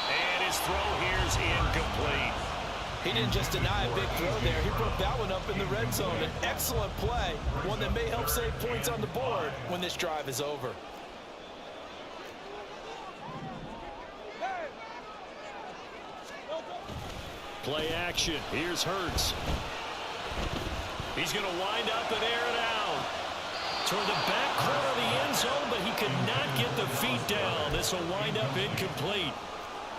And his throw here's incomplete. He didn't just deny a big throw there. He broke that one up in the red zone. An excellent play, one that may help save points on the board when this drive is over. Play action. Here's Hurts. He's going to wind up and air it out toward the back corner of the end zone, but he could not get the feet down. This will wind up incomplete.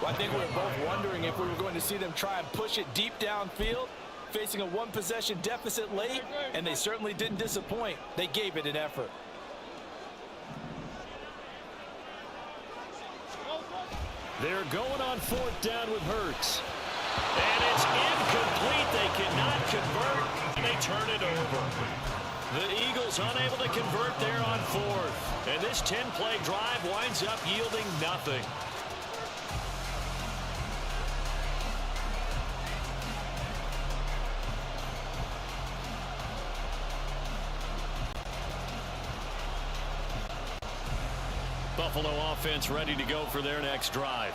Well, I think we were both wondering if we were going to see them try and push it deep downfield, facing a one-possession deficit late, and they certainly didn't disappoint. They gave it an effort. They're going on 4th down with Hurts. And it's incomplete. They cannot convert, and they turn it over. The Eagles unable to convert there on 4th. And this 10-play drive winds up yielding nothing. Buffalo offense ready to go for their next drive.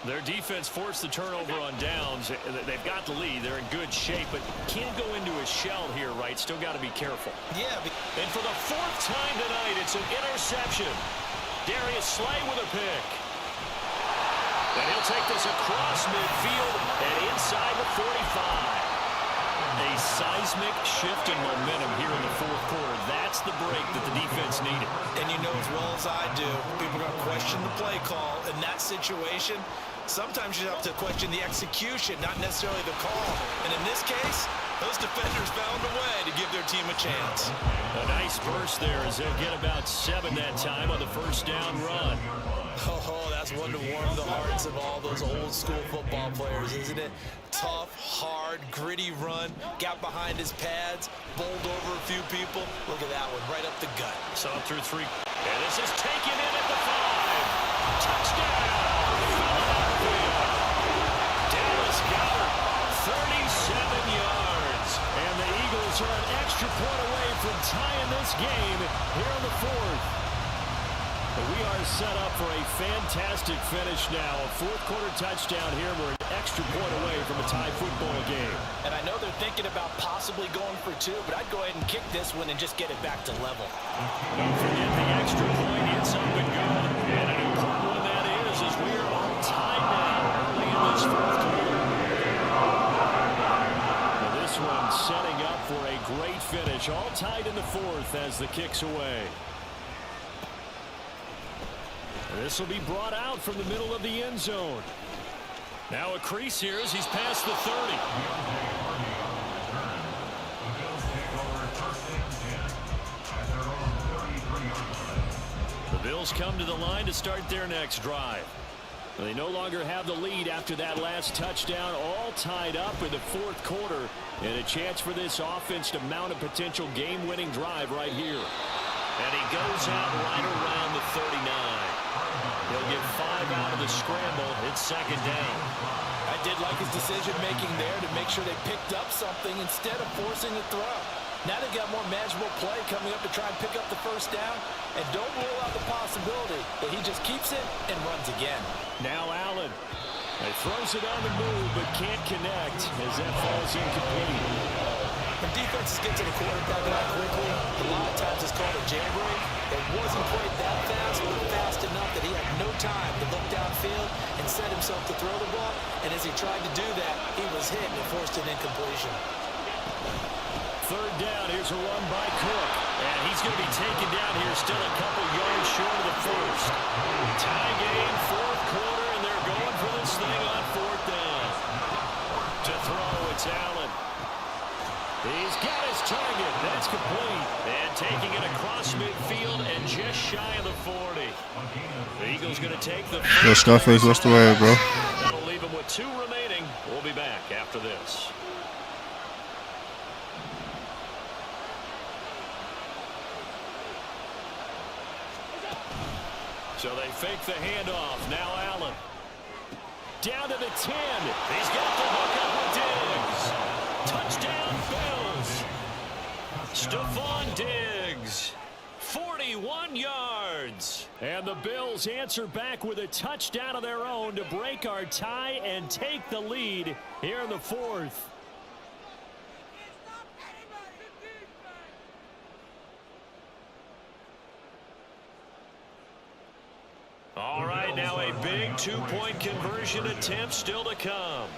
Their defense forced the turnover on downs. They've got the lead. They're in good shape, but can't go into a shell here, right? Still got to be careful. Yeah. And for the 4th time tonight, it's an interception. Darius Slay with a pick. And he'll take this across midfield and inside the 45. A seismic shift in momentum here in the 4th quarter. That's the break that the defense needed. And you know as well as I do, people are going to question the play call in that situation. Sometimes you have to question the execution, not necessarily the call. And in this case, those defenders found a way to give their team a chance. A nice burst there as they'll get about 7 that time on the 1st down run. Oh, that's one to warm the hearts of all those old school football players, isn't it? Tough, hard, gritty run, got behind his pads, bowled over a few people. Look at that one, right up the gut. Saw through 3. And this is taken in at the 5. Touchdown! Philadelphia. Dallas Goedert, 37 yards. And the Eagles are an extra point away from tying this game here in the 4th. We are set up for a fantastic finish now. A 4th quarter touchdown here. We're an extra point away from a tie football game. And I know they're thinking about possibly going for 2, but I'd go ahead and kick this one and just get it back to level. Don't forget the extra point. It's up and good. And an important one that is as we are all tied now early in this 4th quarter. Now this one setting up for a great finish. All tied in the 4th as the kick's away. This will be brought out from the middle of the end zone. Now a crease here as he's past the 30. The Bills come to the line to start their next drive. They no longer have the lead after that last touchdown, all tied up in the 4th quarter, and a chance for this offense to mount a potential game-winning drive right here. And he goes out right around the 39. He'll get 5 out of the scramble. It's 2nd down. I did like his decision-making there to make sure they picked up something instead of forcing the throw. Now they got more manageable play coming up to try and pick up the 1st down. And don't rule out the possibility that he just keeps it and runs again. Now Allen. He throws it on the move but can't connect as that falls incomplete. When defenses get to the quarterback that quickly, a lot of times it's called a jailbreak. It wasn't quite that fast, but fast enough that he had no time to look downfield and set himself to throw the ball. And as he tried to do that, he was hit and forced an incompletion. 3rd down, here's a run by Cook. And he's going to be taken down here, still a couple yards short of the 1st. Tie game, 4th quarter, and they're going for this thing on 4th down. To throw, it's Allen. He's got his target. That's complete. And taking it across midfield and just shy of the 40. The Eagles going to take the... Yo, Scarface, what's the way, bro? That'll leave him with 2 remaining. We'll be back after this. So they fake the handoff. Now Allen. Down to the 10. He's got the hook up with Diggs. Touchdown, Bills. Stephon Diggs. 41 yards. And the Bills answer back with a touchdown of their own to break our tie and take the lead here in the 4th. All right, now a big 2-point conversion attempt still to come.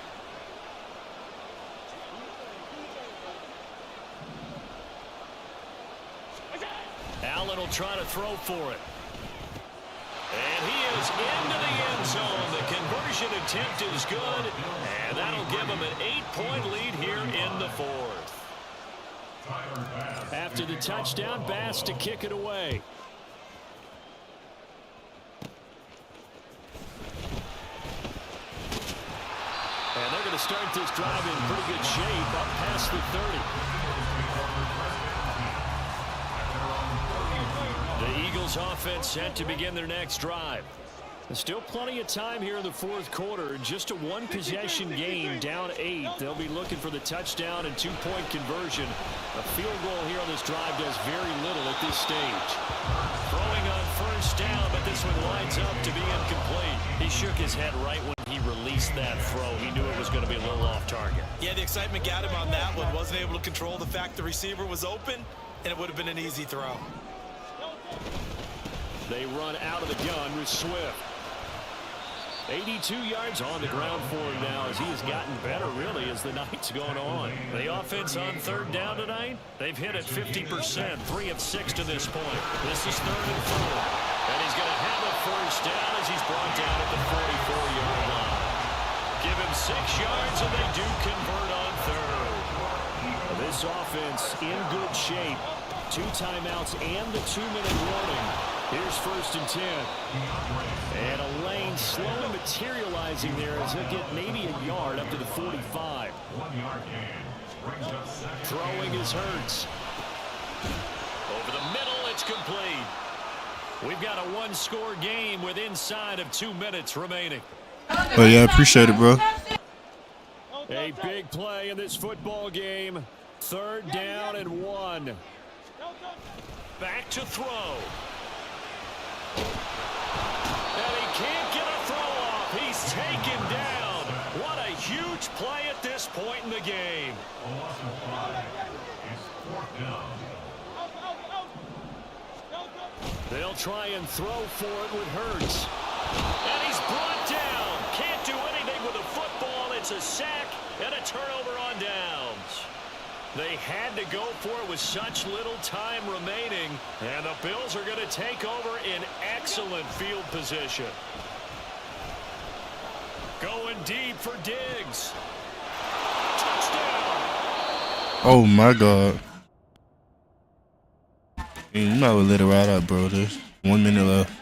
Allen will try to throw for it. And he is into the end zone. The conversion conversion attempt is good, and that'll give them an 8-point lead here in the fourth. After the touchdown, Bass to kick it away. And they're going to start this drive in pretty good shape up past the 30. The Eagles offense set to begin their next drive. There's still plenty of time here in the fourth quarter. Just a one-possession game, down 8. They'll be looking for the touchdown and 2-point conversion. A field goal here on this drive does very little at this stage. Throwing on first down, but this one lines up to be incomplete. He shook his head right when he released that throw. He knew it was going to be a little off target. Yeah, the excitement got him on that one. Wasn't able to control the fact the receiver was open, and it would have been an easy throw. They run out of the gun with Swift. 82 yards on the ground for him now as he has gotten better, really, as the night's gone on. The offense on third down tonight, they've hit it 50%, 3 of 6 to this point. This is 3rd and 4. And he's going to have a first down as he's brought down at the 44-yard line. Give him 6 yards, and they do convert on 3rd. This offense in good shape. 2 timeouts and the 2-minute warning. Here's 1st and 10. And a lane slowly materializing there as he'll get maybe a yard up to the 45. 1-yard gain. Throwing is Hurts. Over the middle, it's complete. We've got a 1-score game with inside of 2 minutes remaining. Oh, yeah, I appreciate it, bro. A big play in this football game. 3rd down and 1. Back to throw. And he can't get a throw off. He's taken down. What a huge play at this point in the game. They'll try and throw for it with Hurts. And he's brought down. Can't do anything with the football. It's a sack and a turnover on downs. They had to go for it with such little time remaining, and the Bills are going to take over in excellent field position. Going deep for Diggs. Touchdown. Oh, my God. Hey, you might as well let it ride out, bro. There's 1 minute left.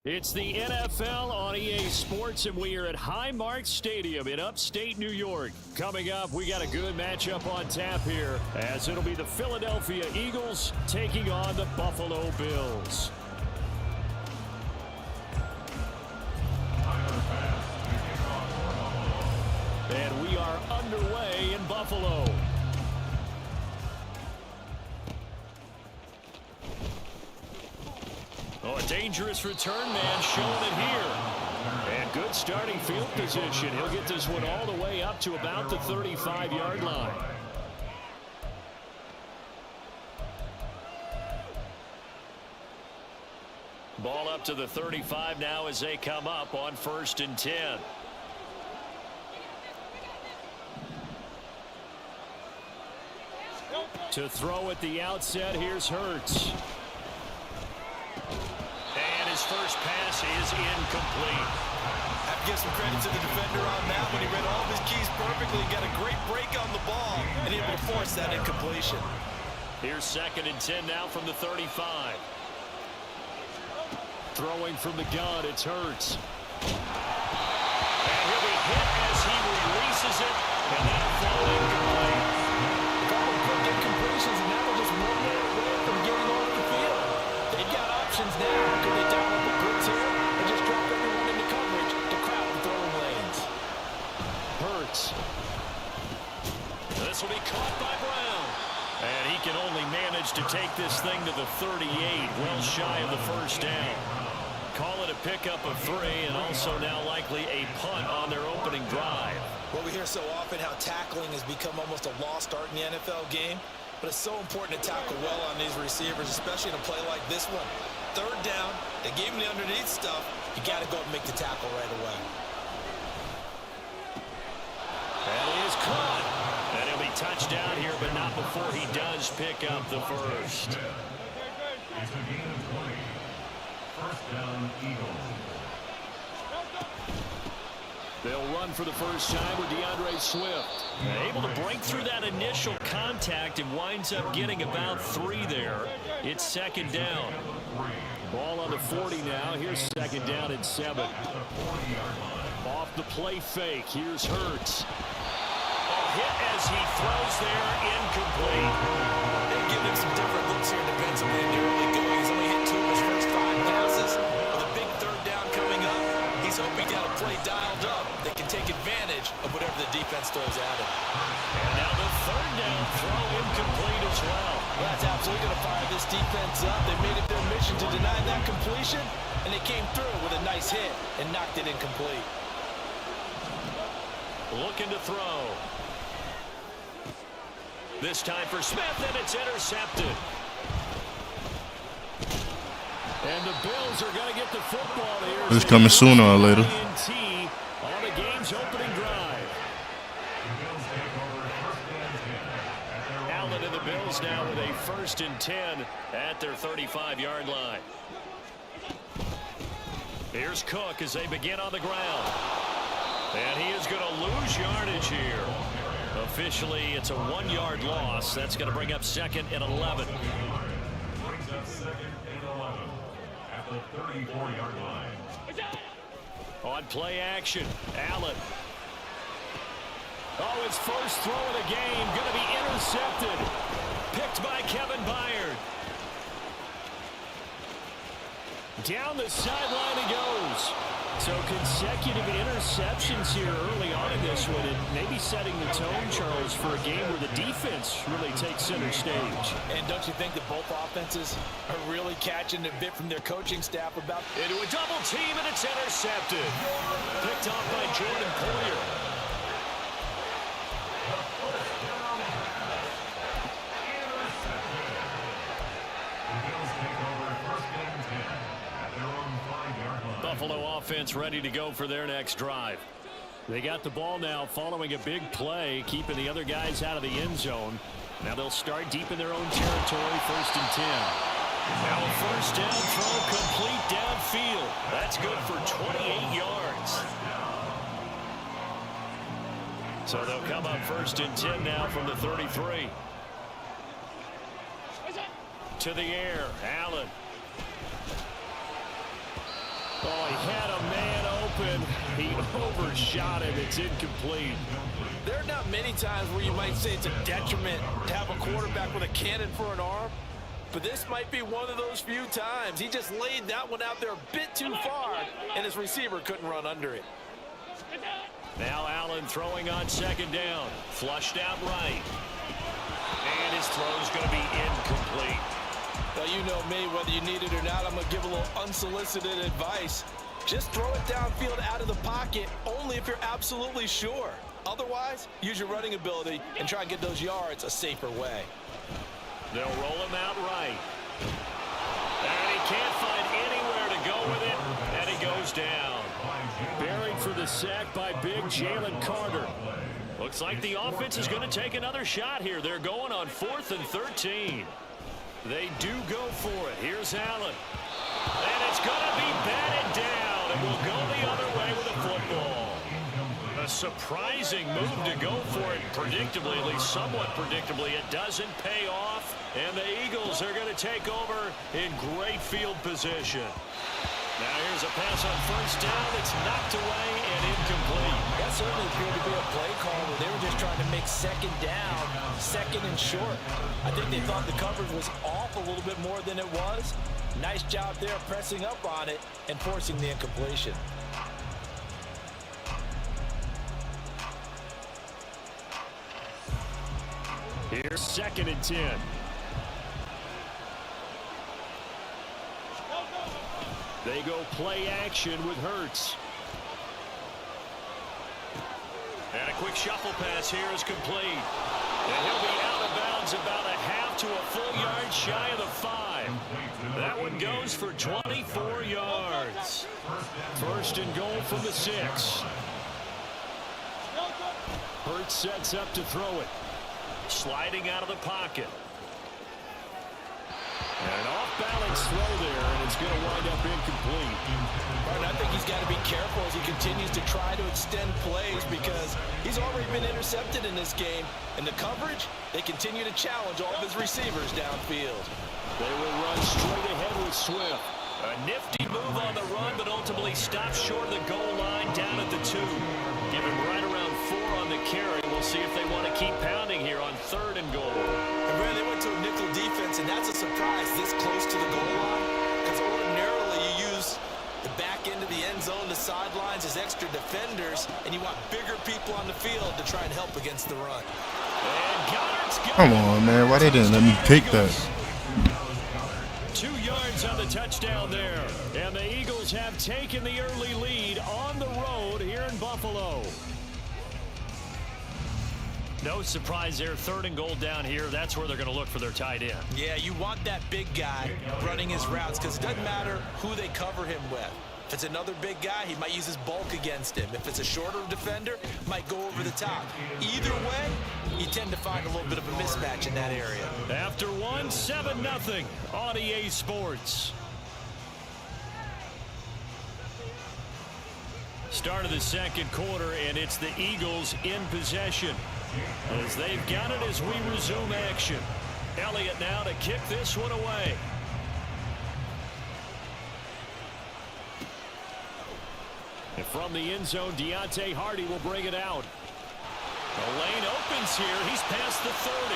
It's the NFL on EA Sports, and we are at Highmark Stadium in upstate New York. Coming up, we got a good matchup on tap here, as it'll be the Philadelphia Eagles taking on the Buffalo Bills. And we are underway in Buffalo. Oh, a dangerous return man showing it here. And good starting field position. He'll get this one all the way up to about the 35-yard line. Ball up to the 35 now as they come up on 1st and 10. To throw at the outset, here's Hurts. And his first pass is incomplete. I have to give some credit to the defender on that one. He read all of his keys perfectly, got a great break on the ball, and able to force that incompletion. Here's 2nd and 10 now from the 35. Throwing from the gun, it's Hurts. And he'll be hit as he releases it, and that'll fall incomplete. A couple of quick incompletions, and now they're just 1 minute away from getting off the field. They've got options now. Could they dial up the blitz here and just drop everyone into coverage to crowd the throwing lanes? Hurts. This will be caught by Brown. And he can only manage to take this thing to the 38, well shy of the first down. Call it a pickup of 3, and also now likely a punt on their opening drive. Well, we hear so often how tackling has become almost a lost art in the NFL game, but it's so important to tackle well on these receivers, especially in a play like this one. 3rd down, they gave him the underneath stuff. You got to go and make the tackle right away. And he is caught. And he'll be touched down here, but not before he does pick up the first. It's a gain of 20. 1st down, Eagles. They'll run for the first time with DeAndre Swift. Able to break through that initial contact and winds up getting about 3 there. It's 2nd down. Ball on the 40 now. Here's 2nd down and 7. Off the play fake. Here's Hurts. Hit as he throws there, incomplete. They've given him some different looks here defensively in the early going. He's only hit 2 of his first 5 passes. With a big 3rd down coming up, he's hoping to have a play dialed up that can take advantage of whatever the defense throws at him. And now the 3rd down throw incomplete as well. That's absolutely going to fire this defense up. They made it their mission to deny that completion, and they came through with a nice hit and knocked it incomplete. Looking to throw. This time for Smith, and it's intercepted. And the Bills are going to get the football here. It's coming sooner or later. On the game's opening drive. Allen and the Bills now with a 1st and 10 at their 35-yard line. Here's Cook as they begin on the ground. And he is going to lose yardage here. Officially, it's a 1-yard loss. That's going to bring up 2nd and 11. Brings up 2nd and 11 at the 34-yard line. On play action, Allen. Oh, his first throw of the game going to be intercepted. Picked by Kevin Byard. Down the sideline he goes. So consecutive interceptions here early on in this one, and maybe setting the tone, Charles, for a game where the defense really takes center stage. And don't you think that both offenses are really catching a bit from their coaching staff about into a double team, and it's intercepted. Picked off by Jordan Poyer. Buffalo offense ready to go for their next drive. They got the ball now following a big play, keeping the other guys out of the end zone. Now they'll start deep in their own territory, 1st and 10. Now a 1st down throw complete downfield. That's good for 28 yards. So they'll come up 1st and 10 now from the 33. To the air, Allen. Oh, he had a man open. He overshot him. It's incomplete. There are not many times where you might say it's a detriment to have a quarterback with a cannon for an arm, but this might be one of those few times. He just laid that one out there a bit too far, and his receiver couldn't run under it. Now Allen throwing on second down. Flushed out right. And his throw's going to be incomplete. Well, you know me, whether you need it or not, I'm going to give a little unsolicited advice. Just throw it downfield out of the pocket, only if you're absolutely sure. Otherwise, use your running ability and try and get those yards a safer way. They'll roll him out right. And he can't find anywhere to go with it, and he goes down. Buried for the sack by big Jalen Carter. Looks like the offense is going to take another shot here. They're going on 4th and 13. They do go for it. Here's Allen. And it's going to be batted down, and will go the other way with the football. A surprising move to go for it predictably, at least somewhat predictably. It doesn't pay off, and the Eagles are going to take over in great field position. Now here's a pass on first down. It's knocked away and incomplete. That certainly appeared to be a play call where they were just trying to make second down, second and short. I think they thought the coverage was off a little bit more than it was. Nice job there pressing up on it and forcing the incompletion. Here's 2nd and 10. They go play action with Hurts. And a quick shuffle pass here is complete. And he'll be out of bounds about a half to a full yard shy of the 5. That one goes for 24 yards. 1st and goal from the 6. Hurts sets up to throw it. Sliding out of the pocket. And an off-balance throw there, and it's going to wind up incomplete. Martin, I think he's got to be careful as he continues to try to extend plays because he's already been intercepted in this game. And the coverage, they continue to challenge all of his receivers downfield. They will run straight ahead with Swift. A nifty move on the run, but ultimately stops short of the goal line down at the 2. Give him right around 4 on the carry. We'll see if they want to keep pounding here on 3rd and goal. And Brad, they went to a nickel defense, and that's a surprise this close to the goal line because ordinarily you use the back end of the end zone, the sidelines as extra defenders, and you want bigger people on the field to try and help against the run. And Goddard's got Come on, man. Why they didn't let me pick that? 2 yards on the touchdown there. And the Eagles have taken the early lead on the road here in Buffalo. No surprise there. 3rd and goal down here. That's where they're going to look for their tight end. Yeah, you want that big guy running his routes because it doesn't matter who they cover him with. If it's another big guy, he might use his bulk against him. If it's a shorter defender, might go over the top. Either way, you tend to find a little bit of a mismatch in that area. After 1, 7-0 on EA Sports. Start of the 2nd quarter, and it's the Eagles in possession as they've got it as we resume action. Elliott now to kick this one away. And from the end zone, Deontay Hardy will bring it out. The lane opens here. He's past the 30.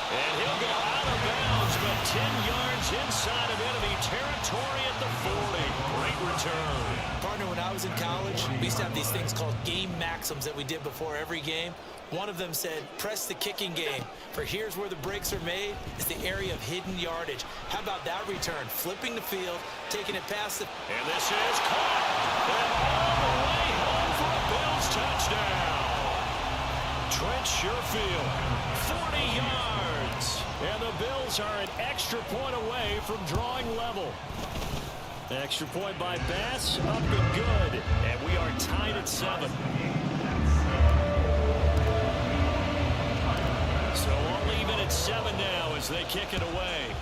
And he'll go out of bounds, but 10 yards inside of enemy territory at the 40. Great return. Partner, when I was in college, we used to have these things called game maxims that we did before every game. One of them said, press the kicking game. For here's where the breaks are made. It's the area of hidden yardage. How about that return? Flipping the field, taking it past the... And this is caught. And all the way home for a Bills touchdown. Trent Sherfield, 40 yards. And the Bills are an extra point away from drawing level. Extra point by Bass, up and good. And we are tied at 7. So all even at 7 now as they kick it away.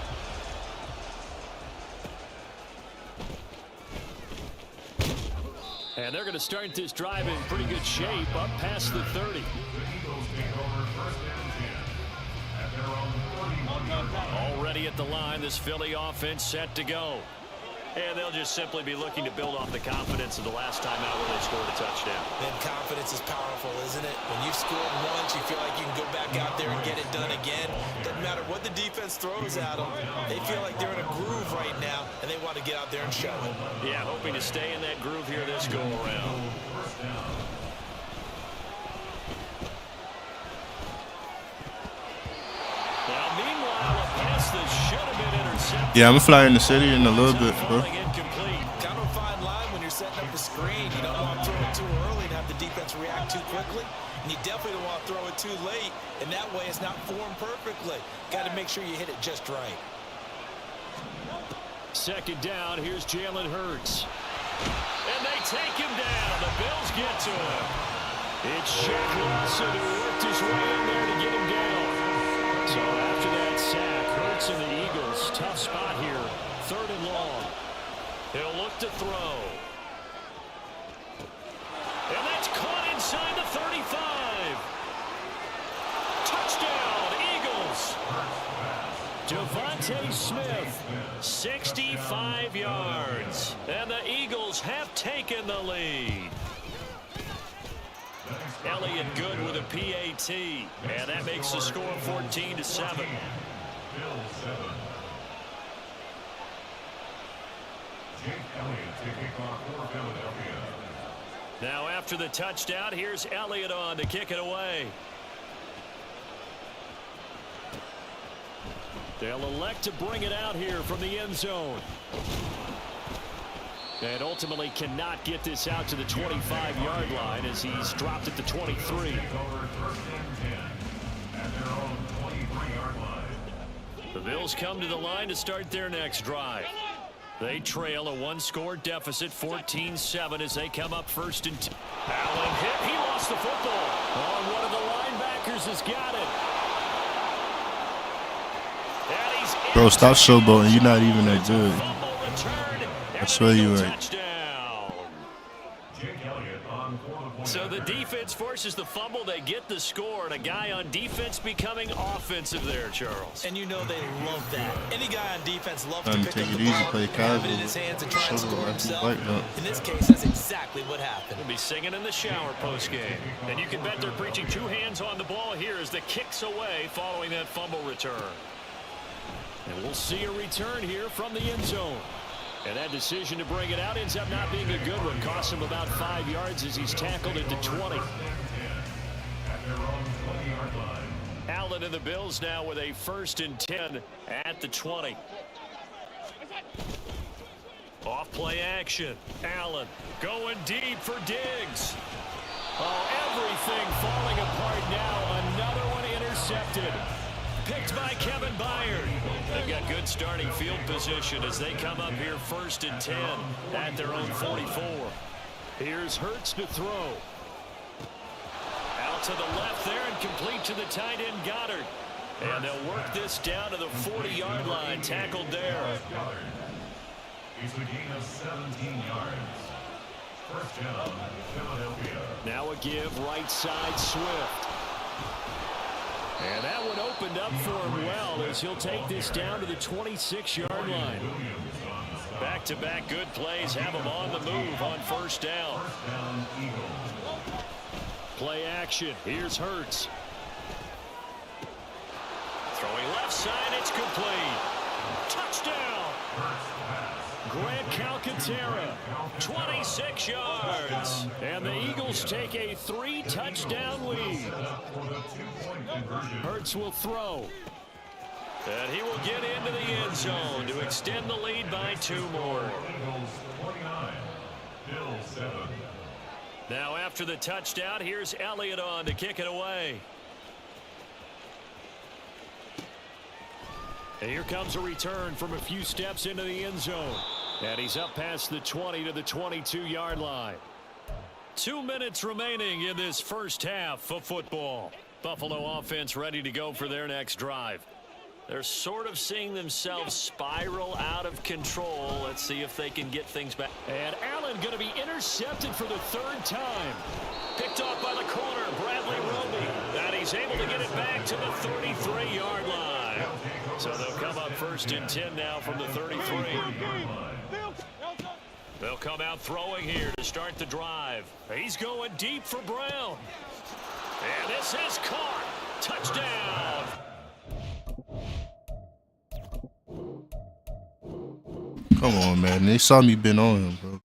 And they're going to start this drive in pretty good shape up past the 30. Already at the line, this Philly offense set to go. And they'll just simply be looking to build off the confidence of the last time out where they scored a touchdown. And confidence is powerful, isn't it? When you've scored once, you feel like you can go back out there and get it done again. Doesn't matter what the defense throws at them. They feel like they're in a groove right now, and they want to get out there and show it. Yeah, hoping to stay in that groove here this go-around. Now, meanwhile, a pass that should have been intercepted. Yeah, I'm gonna fly in the city in a little bit, bro. Kind of a fine line when you're setting up a screen. You don't want to throw it too early and have the defense react too quickly. And you definitely don't want to throw it too late. And that way it's not formed perfectly. Got to make sure you hit it just right. Second down, here's Jalen Hurts. And they take him down. The Bills get to him. It's Shaq Lawson who worked his way in there to get him down. So after that sack, Hurts and the Eagles, tough spot here. 3rd and long. He'll look to throw. And that's caught inside the 35. Touchdown, Eagles. Devontae Smith, 65 yards. And the Eagles have taken the lead. Elliott good with a PAT. And that makes the score 14-7. Now after the touchdown, here's Elliott on to kick it away. They'll elect to bring it out here from the end zone. And ultimately cannot get this out to the 25-yard line as he's dropped at the 23. The Bills come to the line to start their next drive. They trail a one-score deficit, 14-7, as they come up 1st and 10. Allen hit. He lost the football. Oh, one of the linebackers has got it. Bro, stop showboating. You're not even that good. I swear you right. So the defense forces the fumble. They get the score, and a guy on defense becoming offensive there, Charles. And you know they love that. Any guy on defense loves to pick take up it the easy, ball, play have it casual. in his hands and try and Shoulder score like himself. right now. In this case, that's exactly what happened. They'll be singing in the shower post-game. And you can bet they're preaching 2 hands on the ball here as the kick's away following that fumble return. And we'll see a return here from the end zone. And that decision to bring it out ends up not being a good one. Costs him about 5 yards as he's tackled into 20. Allen and the Bills now with a 1st and 10 at the 20. Off play action. Allen going deep for Diggs. Oh, everything falling apart now. Another one intercepted. Picked by Kevin Byard. They've got good starting field position as they come up here 1st and 10 at their own 44. Here's Hurts to throw. Out to the left there and complete to the tight end Goddard. And they'll work this down to the 40-yard line. Tackled there. It's a gain of 17 yards. 1st down, Philadelphia. Now a give right side Swift. And that one opened up for him well as he'll take this down to the 26-yard line. Back-to-back good plays have him on the move on 1st down. Play action. Here's Hurts. Throwing left side. It's complete. Touchdown. Grant Calcaterra, 26 yards. And the Eagles take a 3-touchdown lead. Hurts will throw. And he will get into the end zone to extend the lead by 2 more. Now after the touchdown, here's Elliott on to kick it away. And here comes a return from a few steps into the end zone. And he's up past the 20 to the 22-yard line. 2 minutes remaining in this first half of football. Buffalo offense ready to go for their next drive. They're sort of seeing themselves spiral out of control. Let's see if they can get things back. And Allen going to be intercepted for the 3rd time. Picked off by the corner, Bradley Roby. And he's able to get it back to the 33-yard line. So they'll come up 1st and 10 now from the 33. They'll come out throwing here to start the drive. He's going deep for Brown. And this is caught. Touchdown. Come on, man. They saw me been on him, bro.